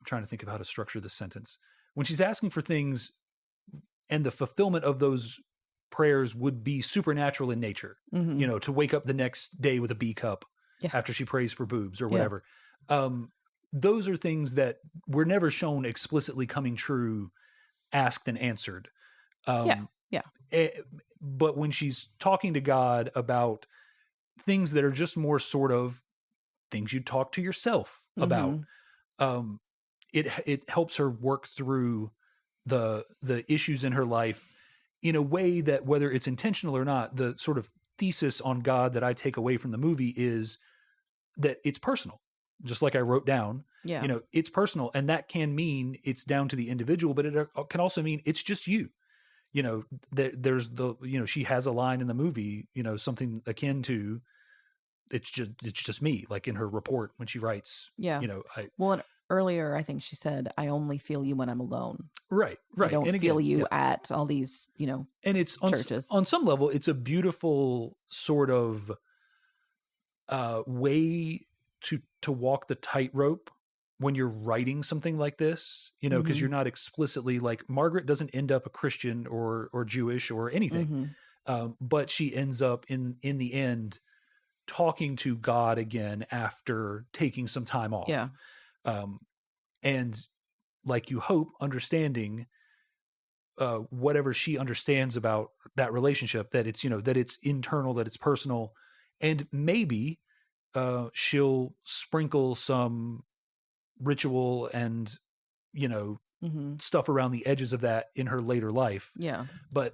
I'm trying to think of how to structure this sentence. When she's asking for things and the fulfillment of those prayers would be supernatural in nature, you know, to wake up the next day with a B cup after she prays for boobs or whatever. Those are things that were never shown explicitly coming true, asked and answered. But when she's talking to God about things that are just more sort of things you talk to yourself about, it helps her work through the issues in her life in a way that, whether it's intentional or not, the sort of thesis on God that I take away from the movie is that it's personal. Just like I wrote down, you know, it's personal, and that can mean it's down to the individual, but it can also mean it's just you. You know, there's you know, she has a line in the movie, you know, something akin to, it's just me, like in her report when she writes, you know, and earlier I think she said, I only feel you when I'm alone. Right. I don't feel you at all these, you know, and it's churches. On some level, it's a beautiful sort of way to walk the tightrope when you're writing something like this, you know, because you're not explicitly, like, Margaret doesn't end up a Christian or Jewish or anything, but she ends up in the end talking to God again after taking some time off. And like you hope, understanding whatever she understands about that relationship, that it's, you know, that it's internal, that it's personal, and maybe she'll sprinkle some ritual and, you know, stuff around the edges of that in her later life. But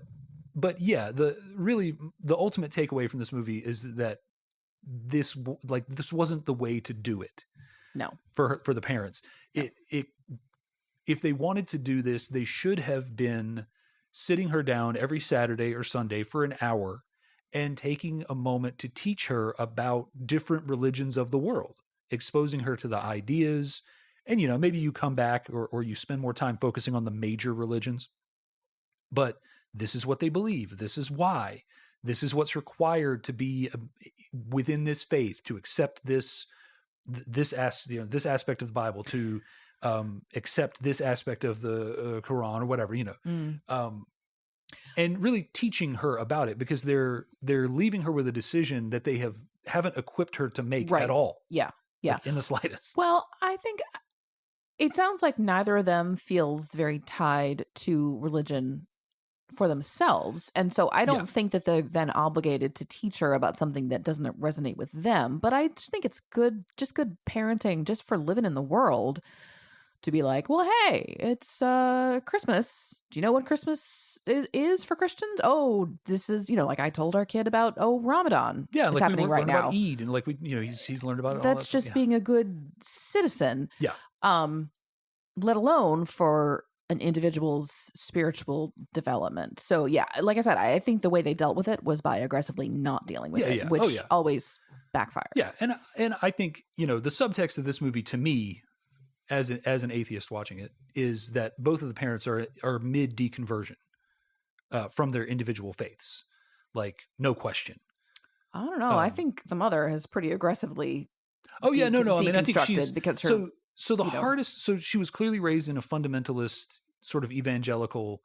yeah, the ultimate takeaway from this movie is that this wasn't the way to do it. No. For the parents. No. If they wanted to do this, they should have been sitting her down every Saturday or Sunday for an hour and taking a moment to teach her about different religions of the world, exposing her to the ideas. And, you know, maybe you come back or you spend more time focusing on the major religions, but this is what they believe. This is why. This is what's required to be within this faith, to accept this aspect of the Bible, to accept this aspect of the Quran or whatever, you know. And really teaching her about it, because they're leaving her with a decision that they haven't equipped her to make at all. Like, in the slightest. Well, I think it sounds like neither of them feels very tied to religion for themselves. And so I don't think that they're then obligated to teach her about something that doesn't resonate with them. But I just think it's good parenting, just for living in the world, to be like, well, hey, it's Christmas. Do you know what Christmas is for Christians? Oh, this is, you know, like I told our kid about, Ramadan. Yeah, it's like happening right now. About Eid, and like he's learned about it. That's just being a good citizen. Let alone for an individual's spiritual development. So yeah, like I said, I think the way they dealt with it was by aggressively not dealing with it, which always backfires. Yeah, and I think, you know, the subtext of this movie, to me, as an atheist watching it, is that both of the parents are mid deconversion. from their individual faiths, like no question. I don't know. I think the mother has pretty aggressively. Oh yeah, no. I mean, I think she's because her, so the hardest. So she was clearly raised in a fundamentalist sort of evangelical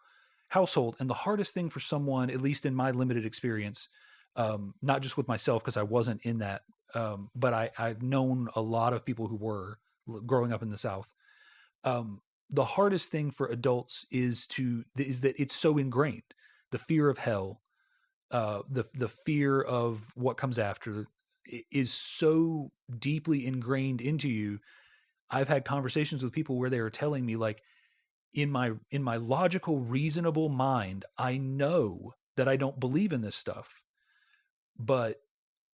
household, and the hardest thing for someone, at least in my limited experience, not just with myself because I wasn't in that, but I've known a lot of people who were growing up in the South. The hardest thing for adults is that it's so ingrained. The fear of hell, the fear of what comes after is so deeply ingrained into you. I've had conversations with people where they were telling me, like, in my logical, reasonable mind, I know that I don't believe in this stuff. But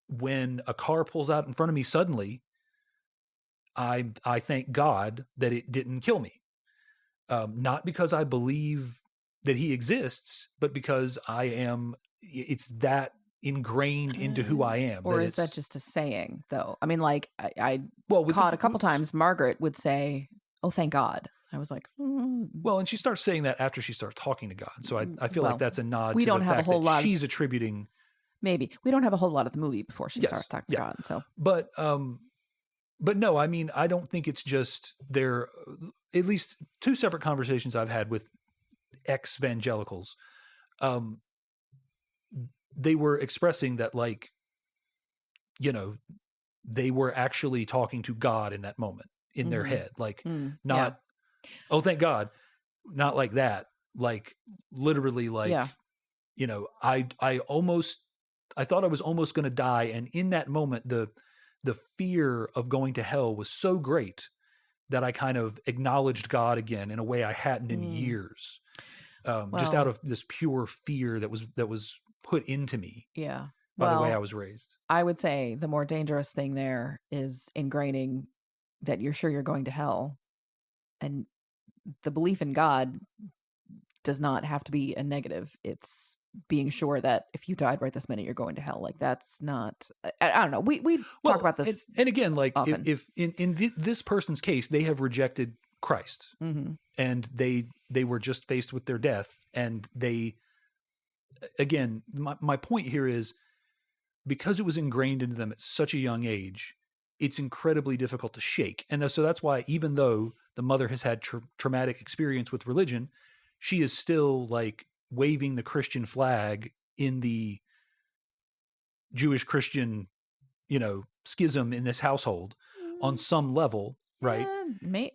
when a car pulls out in front of me suddenly, I thank God that it didn't kill me. Not because I believe that he exists, but because it's that ingrained into who I am. Or is that just a saying, though? I mean, like, I caught a couple times Margaret would say, "Oh, thank God." I was like, well, and she starts saying that after she starts talking to God. So I feel like that's a nod to the fact a whole that she's attributing. Maybe we don't have a whole lot of the movie before she starts talking to God. So, but no, I mean, I don't think it's just there. At least two separate conversations I've had with ex-evangelicals. They were expressing that, like, you know, they were actually talking to God in that moment in their head, like not, oh, thank God, not like that, like literally, like, you know, I thought I was almost going to die, and in that moment, the fear of going to hell was so great that I kind of acknowledged God again in a way I hadn't in years, just out of this pure fear that was put into me. Yeah. By the way I was raised. I would say the more dangerous thing there is ingraining that you're sure you're going to hell. And the belief in God does not have to be a negative. It's being sure that if you died right this minute, you're going to hell. Like, that's not, I don't know. We talk about this. And again, like, if in this person's case, they have rejected Christ, and they were just faced with their death, and they, again, my point here is, because it was ingrained into them at such a young age, it's incredibly difficult to shake. And so that's why, even though the mother has had traumatic experience with religion, she is still, like, waving the Christian flag in the Jewish Christian, you know, schism in this household on some level, right? Really?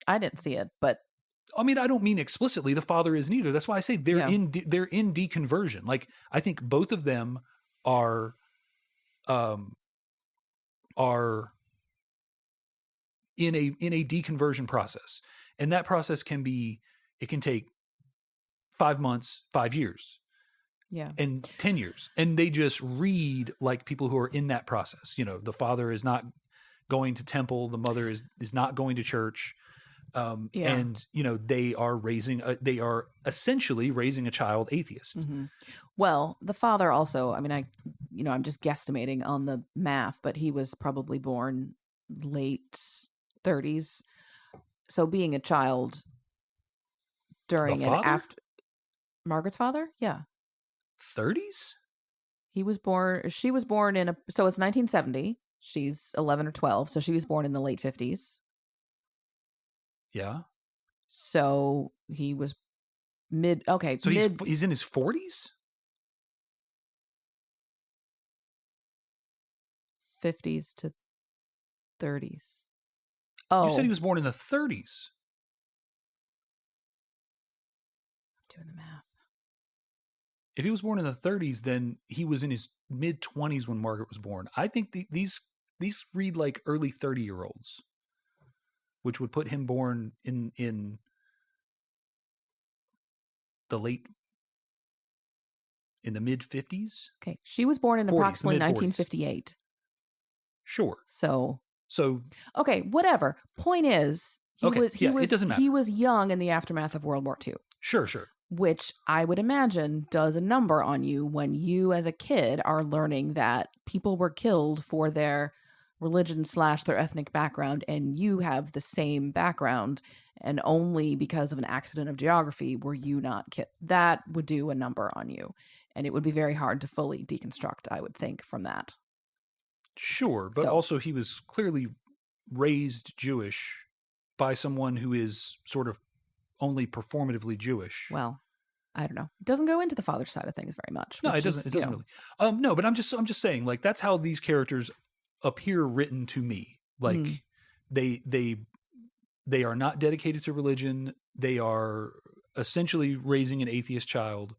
I didn't see it, but I mean, I don't mean explicitly. The father isn't either. That's why I say they're in deconversion. Like, I think both of them are in a deconversion process, and that process can take 5 months, 5 years, and 10 years, and they just read like people who are in that process. You know, the father is not going to temple, the mother is not going to church. And, you know, they are essentially raising a child atheist. Well, the father also, I mean, I'm just guesstimating on the math, but he was probably born late 30s. So being a child during and after Margaret's father. Yeah. 30s? She was born so it's 1970. She's 11 or 12. So she was born in the late 50s. Yeah. So he was So he's in his 40s? 50s to 30s. Oh. You said he was born in the 30s. I'm doing the math. If he was born in the 30s, then he was in his mid 20s when Margaret was born. I think these read like early 30-year-olds. Which would put him born in the mid 50s. Okay, she was born in approximately 1958. Sure. So okay, whatever. Point is, it doesn't matter. He was young in the aftermath of World War II. Sure. Which I would imagine does a number on you when you, as a kid, are learning that people were killed for their religion / their ethnic background, and you have the same background, and only because of an accident of geography were you not that would do a number on you. And it would be very hard to fully deconstruct, I would think, from that. Sure, but also he was clearly raised Jewish by someone who is sort of only performatively Jewish. Well, I don't know. It doesn't go into the father side of things very much. No, it doesn't. It doesn't really. No, but I'm just saying, like, that's how these characters appear written to me. Like, they are not dedicated to religion. They are essentially raising an atheist child.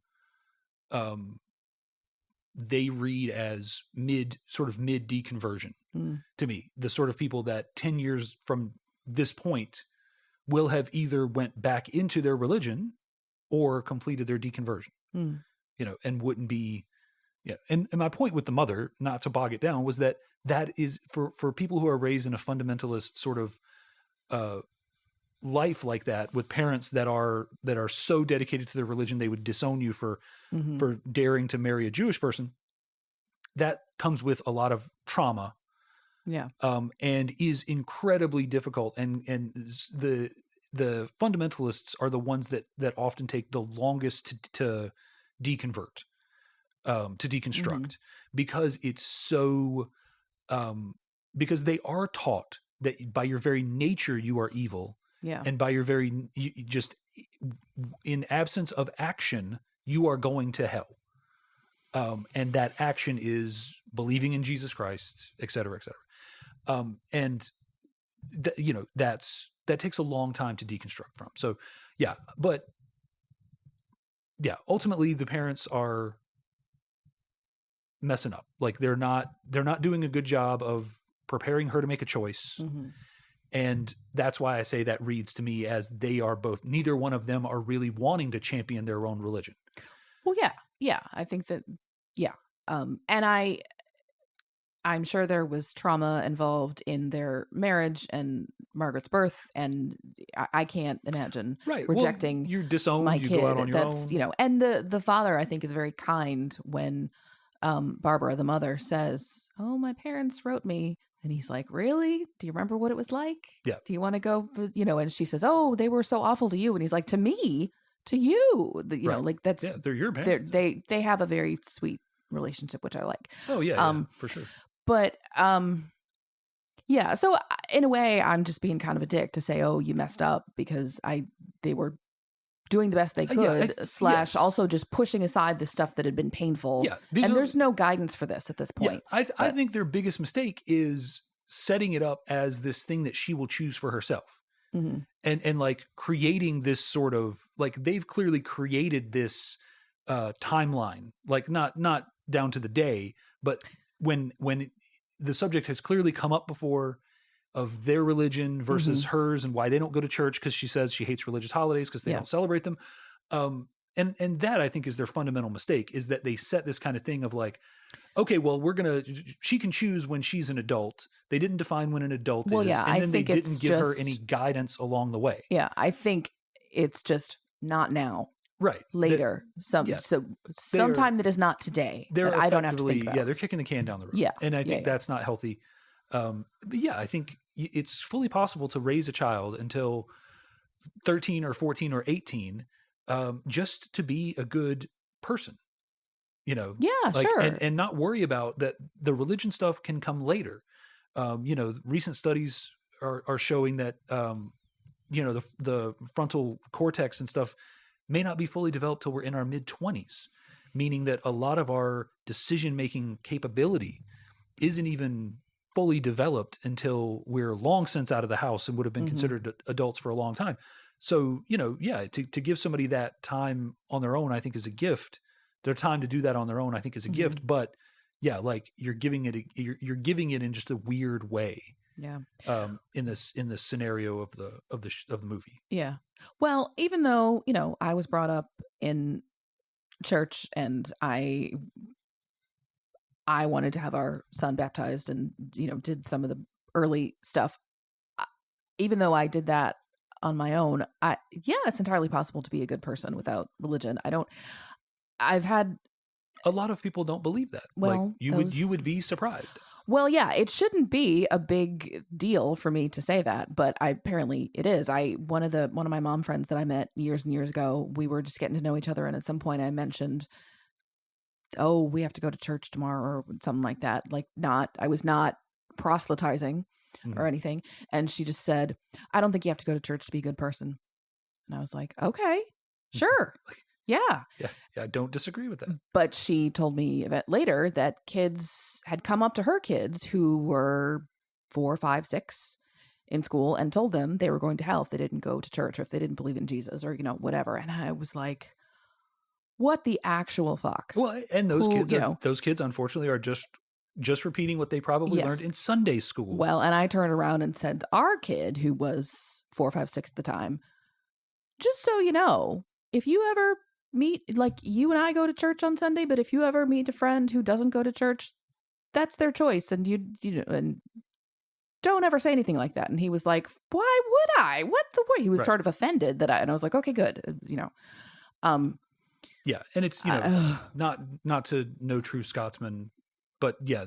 They read as mid deconversion to me. The sort of people that 10 years from this point will have either went back into their religion or completed their deconversion, and wouldn't be, And my point with the mother, not to bog it down, was that is for people who are raised in a fundamentalist sort of life like that, with parents that are so dedicated to their religion they would disown you for daring to marry a Jewish person. That comes with a lot of trauma, and is incredibly difficult. And the fundamentalists are the ones that often take the longest to deconvert, to deconstruct, because it's so because they are taught that by your very nature you are evil. Yeah. And by your very, just in absence of action, you are going to hell. And that action is believing in Jesus Christ, et cetera, et cetera. And that takes a long time to deconstruct from. So ultimately the parents are messing up. Like, they're not doing a good job of preparing her to make a choice. And that's why I say that reads to me as they are both, neither one of them are really wanting to champion their own religion. Well, yeah. I think that, and I'm sure there was trauma involved in their marriage and Margaret's birth, and I can't imagine rejecting you're disowned, my you kid. go out on your own. And the father, I think, is very kind when Barbara, the mother, says, "Oh, my parents wrote me." And he's like, "Really? Do you remember what it was like? Yeah. Do you want to go?" And she says, "Oh, they were so awful to you." And he's like, "To me? To you?" Like, that's, they're your parents. They have a very sweet relationship, which I like. Oh yeah, for sure. But so in a way, I'm just being kind of a dick to say, "Oh, you messed up," because they were doing the best they could, also just pushing aside the stuff that had been painful. Yeah, there's no guidance for this at this point. Yeah, I think their biggest mistake is setting it up as this thing that she will choose for herself. And like creating this sort of, like, they've clearly created this timeline, like not down to the day, but when the subject has clearly come up before, of their religion versus hers, and why they don't go to church, because she says she hates religious holidays because they don't celebrate them. And that, I think, is their fundamental mistake, is that they set this kind of thing of like, okay, well, she can choose when she's an adult. They didn't define when an adult is. Yeah, and then they didn't give her any guidance along the way. Yeah, I think it's just not now. Right. Later. Sometime that is not today. That I don't have to think about. Yeah, they're kicking the can down the road. Yeah. And I think that's not healthy. But yeah, I think it's fully possible to raise a child until 13 or 14 or 18, just to be a good person, Yeah, sure. And not worry about that. The religion stuff can come later. Recent studies are showing that, the frontal cortex and stuff may not be fully developed till we're in our mid-20s, meaning that a lot of our decision-making capability isn't even fully developed until we're long since out of the house and would have been considered adults for a long time. So, to give somebody that time on their own, I think, is a gift. Their time to do that on their own, I think, is a gift. But yeah, like, you're giving it in just a weird way. Yeah. In this scenario of the movie. Yeah. Well, even though, I was brought up in church and I wanted to have our son baptized and, did some of the early stuff. Even though I did that on my own, it's entirely possible to be a good person without religion. I've had a lot of people don't believe that. Like Well, you would be surprised. Well, yeah, it shouldn't be a big deal for me to say that, but apparently it is. One of my mom friends that I met years and years ago, we were just getting to know each other, and at some point I mentioned, "Oh, we have to go to church tomorrow," or something like that. Like, I was not proselytizing or anything, and she just said, "I don't think you have to go to church to be a good person." And I was like, "Okay, sure, yeah." Yeah, I don't disagree with that. But she told me a bit later that kids had come up to her kids who were 4, 5, 6 in school and told them they were going to hell if they didn't go to church or if they didn't believe in Jesus or, whatever. And I was like, what the actual fuck? Well, and those kids unfortunately are just repeating what they probably learned in Sunday school. Well, and I turned around and said to our kid, who was 4, 5, 6 at the time, just so you know, if you ever meet, like, you and I go to church on Sunday, but if you ever meet a friend who doesn't go to church, that's their choice, and and don't ever say anything like that. And he was like, "Why would I? What the way?" He was sort of offended and I was like, "Okay, good." Yeah, and it's not to no true Scotsman, but yeah,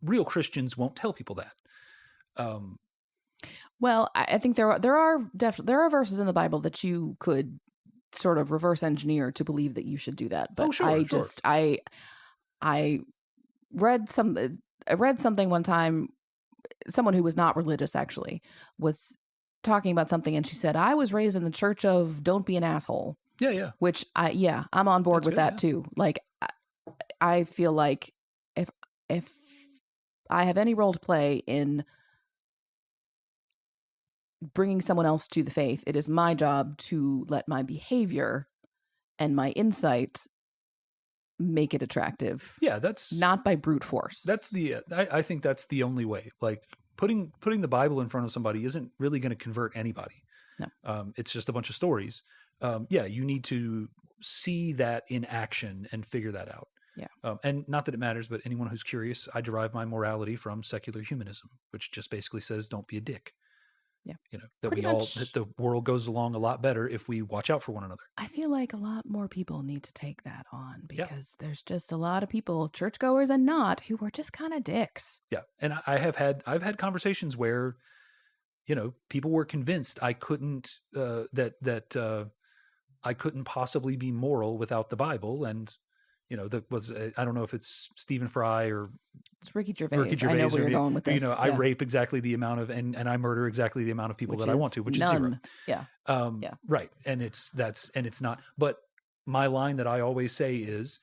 real Christians won't tell people that. Well, I think there are verses in the Bible that you could sort of reverse engineer to believe that you should do that. But I read something one time. Someone who was not religious actually was talking about something, and she said, "I was raised in the church of don't be an asshole." Yeah. Which I'm on board with that too. Like, I feel like if I have any role to play in bringing someone else to the faith, it is my job to let my behavior and my insight make it attractive. Yeah, that's not by brute force. That's I think that's the only way. Like putting the Bible in front of somebody isn't really going to convert anybody. No. It's just a bunch of stories. You need to see that in action and figure that out. Yeah. And not that it matters, but anyone who's curious, I derive my morality from secular humanism, which just basically says don't be a dick. Yeah. That that the world goes along a lot better if we watch out for one another. I feel like a lot more people need to take that on because there's just a lot of people, churchgoers and not, who are just kind of dicks. Yeah. And I've had conversations where, people were convinced I couldn't, I couldn't possibly be moral without the Bible. And, I don't know if it's Stephen Fry or it's Ricky Gervais. I know where you're going with this. I rape exactly the amount of, and I murder exactly the amount of people that I want to, which is 0. Yeah. Right. And it's not, but my line that I always say is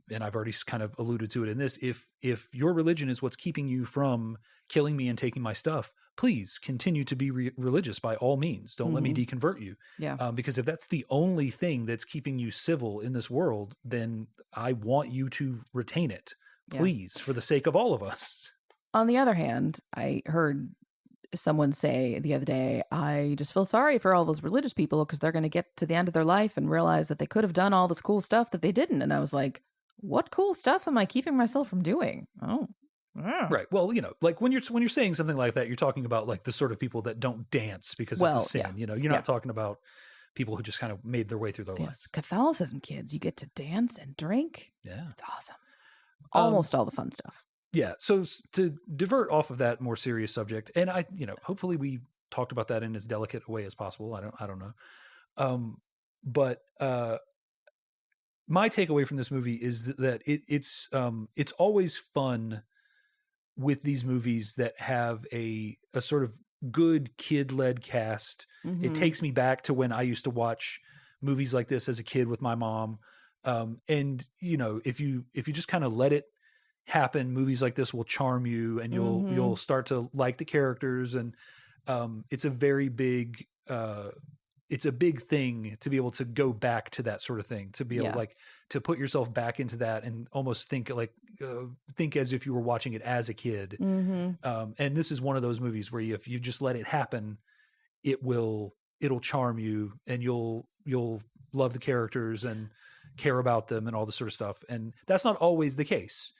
and I've already kind of alluded to it in this, if your religion is what's keeping you from killing me and taking my stuff, please continue to be religious by all means. Don't let me deconvert you. Yeah. Because if that's the only thing that's keeping you civil in this world, then I want you to retain it, please, for the sake of all of us. On the other hand, I heard someone say the other day, I just feel sorry for all those religious people because they're going to get to the end of their life and realize that they could have done all this cool stuff that they didn't. And I was like, what cool stuff am I keeping myself from doing? Oh, yeah. Right. Well, like when you're saying something like that, you're talking about like the sort of people that don't dance because it's a sin. Yeah. You're not talking about people who just kind of made their way through their lives. Catholicism kids, you get to dance and drink. Yeah. It's awesome. Almost all the fun stuff. Yeah. So to divert off of that more serious subject, and hopefully we talked about that in as delicate a way as possible. I don't know. But my takeaway from this movie is that it's always fun with these movies that have a sort of good kid-led cast. Mm-hmm. It takes me back to when I used to watch movies like this as a kid with my mom. And if you just kind of let it happen, movies like this will charm you and you'll start to like the characters. And it's a very big it's a big thing to be able to go back to that sort of thing, to be able like to put yourself back into that and almost think as if you were watching it as a kid. Mm-hmm. And this is one of those movies where if you just let it happen, it'll charm you and you'll love the characters and care about them and all this sort of stuff. And that's not always the case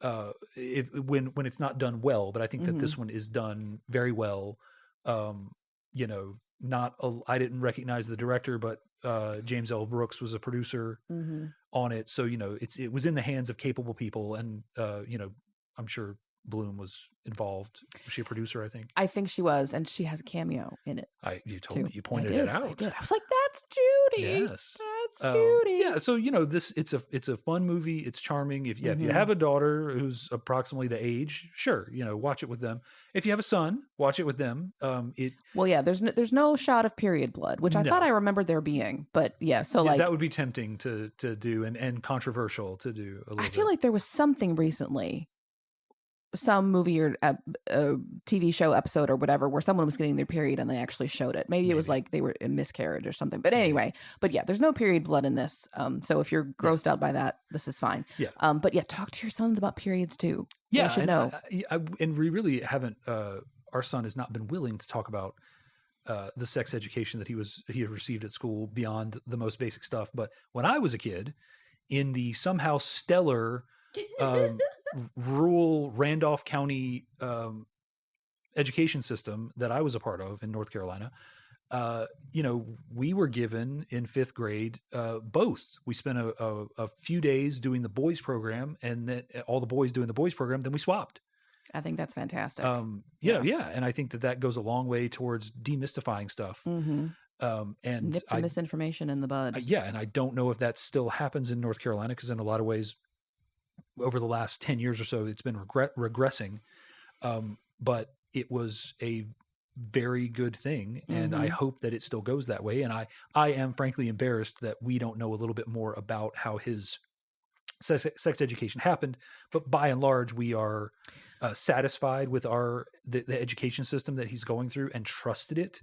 when it's not done well, but I think that this one is done very well. I didn't recognize the director, but James L. Brooks was a producer on it. So, it was in the hands of capable people. And, I'm sure Bloom was involved. Was she a producer, I think? I think she was, and she has a cameo in it. You told me, you pointed it out. I did. I was like, that's Judy. Yes. That's Judy. Yeah. So, it's a fun movie. It's charming. If you have a daughter who's approximately the age, sure, watch it with them. If you have a son, watch it with them. There's no shot of period blood, which I thought I remembered there being, but that would be tempting to do and controversial to do a little bit. I feel like there was something recently, some movie or a TV show episode or whatever, where someone was getting their period and they actually showed it. Maybe it was like they were in miscarriage or something. But anyway, there's no period blood in this. So if you're grossed out by that, this is fine. Yeah. Talk to your sons about periods too. Yeah, they should know. And we really haven't. Our son has not been willing to talk about the sex education that he had received at school beyond the most basic stuff. But when I was a kid, in the somehow stellar rural Randolph County education system that I was a part of in North Carolina, we were given in 5th grade both. We spent a few days doing the boys program, and then all the boys doing the boys program. Then we swapped. I think that's fantastic. And I think that goes a long way towards demystifying stuff. And nip the misinformation in the bud. And I don't know if that still happens in North Carolina, because in a lot of ways, over the last 10 years or so, it's been regressing. But it was a very good thing. And I hope that it still goes that way. And I am frankly embarrassed that we don't know a little bit more about how his sex education happened. But by and large, we are satisfied with the education system that he's going through, and trusted it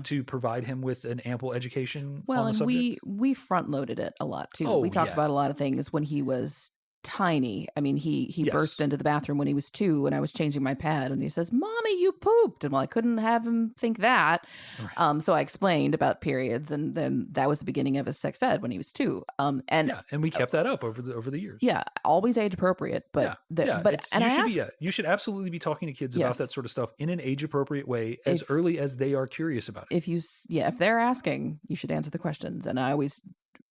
to provide him with an ample education. Well, on the and subject. we front loaded it a lot too. We talked about a lot of things when he was tiny. I mean, he burst into the bathroom when he was 2 and I was changing my pad, and he says, "Mommy, you pooped." And I couldn't have him think that. Right. So I explained about periods, and then that was the beginning of his sex ed when he was 2. And we kept that up over the years. Yeah, always age appropriate, but you should absolutely be talking to kids about that sort of stuff in an age appropriate way as early as they are curious about it. If they're asking, you should answer the questions. And I always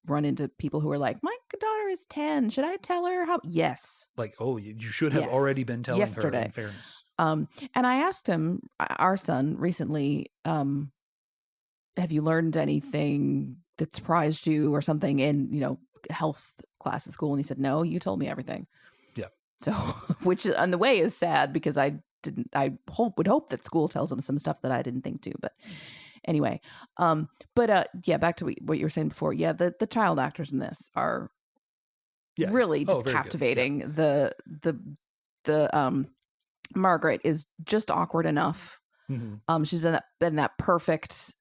run into people who are like, "My daughter is 10. Should I tell her how?" Yes. Like, you should have already been telling her, in fairness. And I asked him, our son, recently, have you learned anything that surprised you or something in, health class at school? And he said, "No, you told me everything." Yeah. So, which on the way is sad, because I would hope that school tells him some stuff that I didn't think to, but anyway, back to what you were saying before. Yeah, the child actors in this are really just captivating. Yeah. The Margaret is just awkward enough. She's in that perfect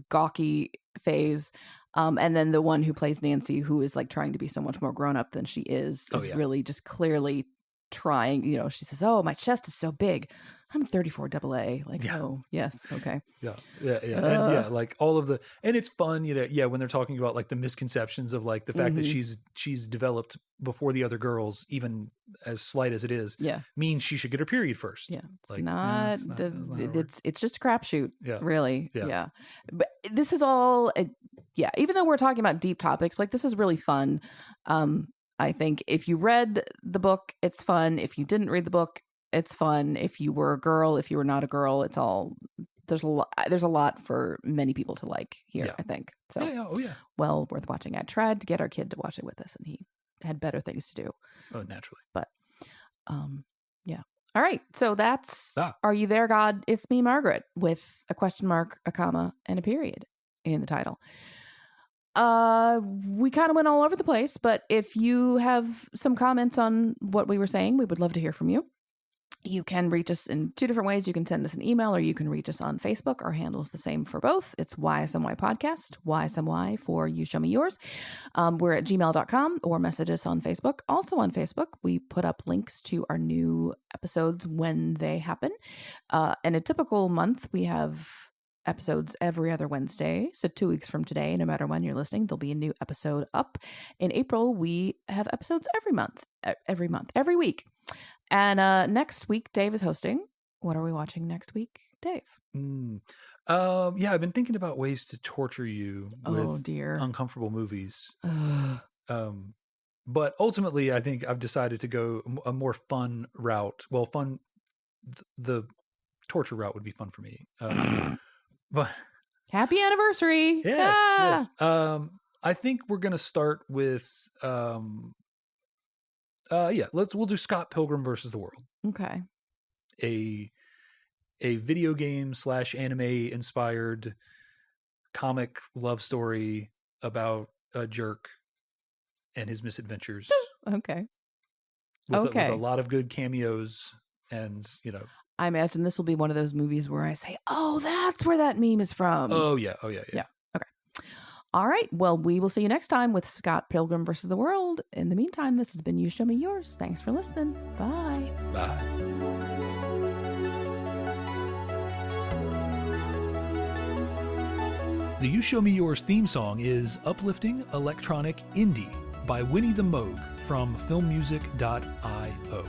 gawky phase. And then the one who plays Nancy, who is like trying to be so much more grown up than she is really just clearly trying. She says, "Oh, my chest is so big. I'm 34 AA." Like, oh, yes. Okay. Yeah. And like all of and it's fun, when they're talking about like the misconceptions of like the fact that she's developed before the other girls, even as slight as it is, means she should get her period first. Yeah. It's just a crapshoot. Yeah. Really. Yeah. But this is all, even though we're talking about deep topics, like this is really fun. I think if you read the book, it's fun. If you didn't read the book, it's fun. If you were a girl, if you were not a girl, it's all, there's a lot for many people to like here, I think. So well worth watching. I tried to get our kid to watch it with us, and he had better things to do. Oh, naturally. But all right. So that's Are You There, God? It's Me, Margaret, with a question mark, a comma, and a period in the title. We kind of went all over the place, but if you have some comments on what we were saying, we would love to hear from you. You can reach us in 2 different ways. You can send us an email, or you can reach us on Facebook. Our handle is the same for both. It's YSMY Podcast, YSMY for You Show Me Yours. We're at gmail.com, or message us on Facebook. Also on Facebook, we put up links to our new episodes when they happen. In a typical month, we have episodes every other Wednesday. So 2 weeks from today, no matter when you're listening, there'll be a new episode up. In April, we have episodes every week. And next week, Dave is hosting. What are we watching next week? Dave. Yeah, I've been thinking about ways to torture you with dear. uncomfortable movies. But ultimately, I think I've decided to go a more fun route. Well, fun, the torture route would be fun for me. But happy anniversary. Yes. I think we're gonna start with we'll do Scott Pilgrim versus the World. Okay. A video game / anime inspired comic love story about a jerk and his misadventures. Okay. With a lot of good cameos, and I imagine this will be one of those movies where I say, "Oh, that's where that meme is from." Oh yeah. Okay. All right. Well, we will see you next time with Scott Pilgrim versus the World. In the meantime, this has been You Show Me Yours. Thanks for listening. Bye. Bye. The You Show Me Yours theme song is Uplifting Electronic Indie by Winnie the Moog from filmmusic.io.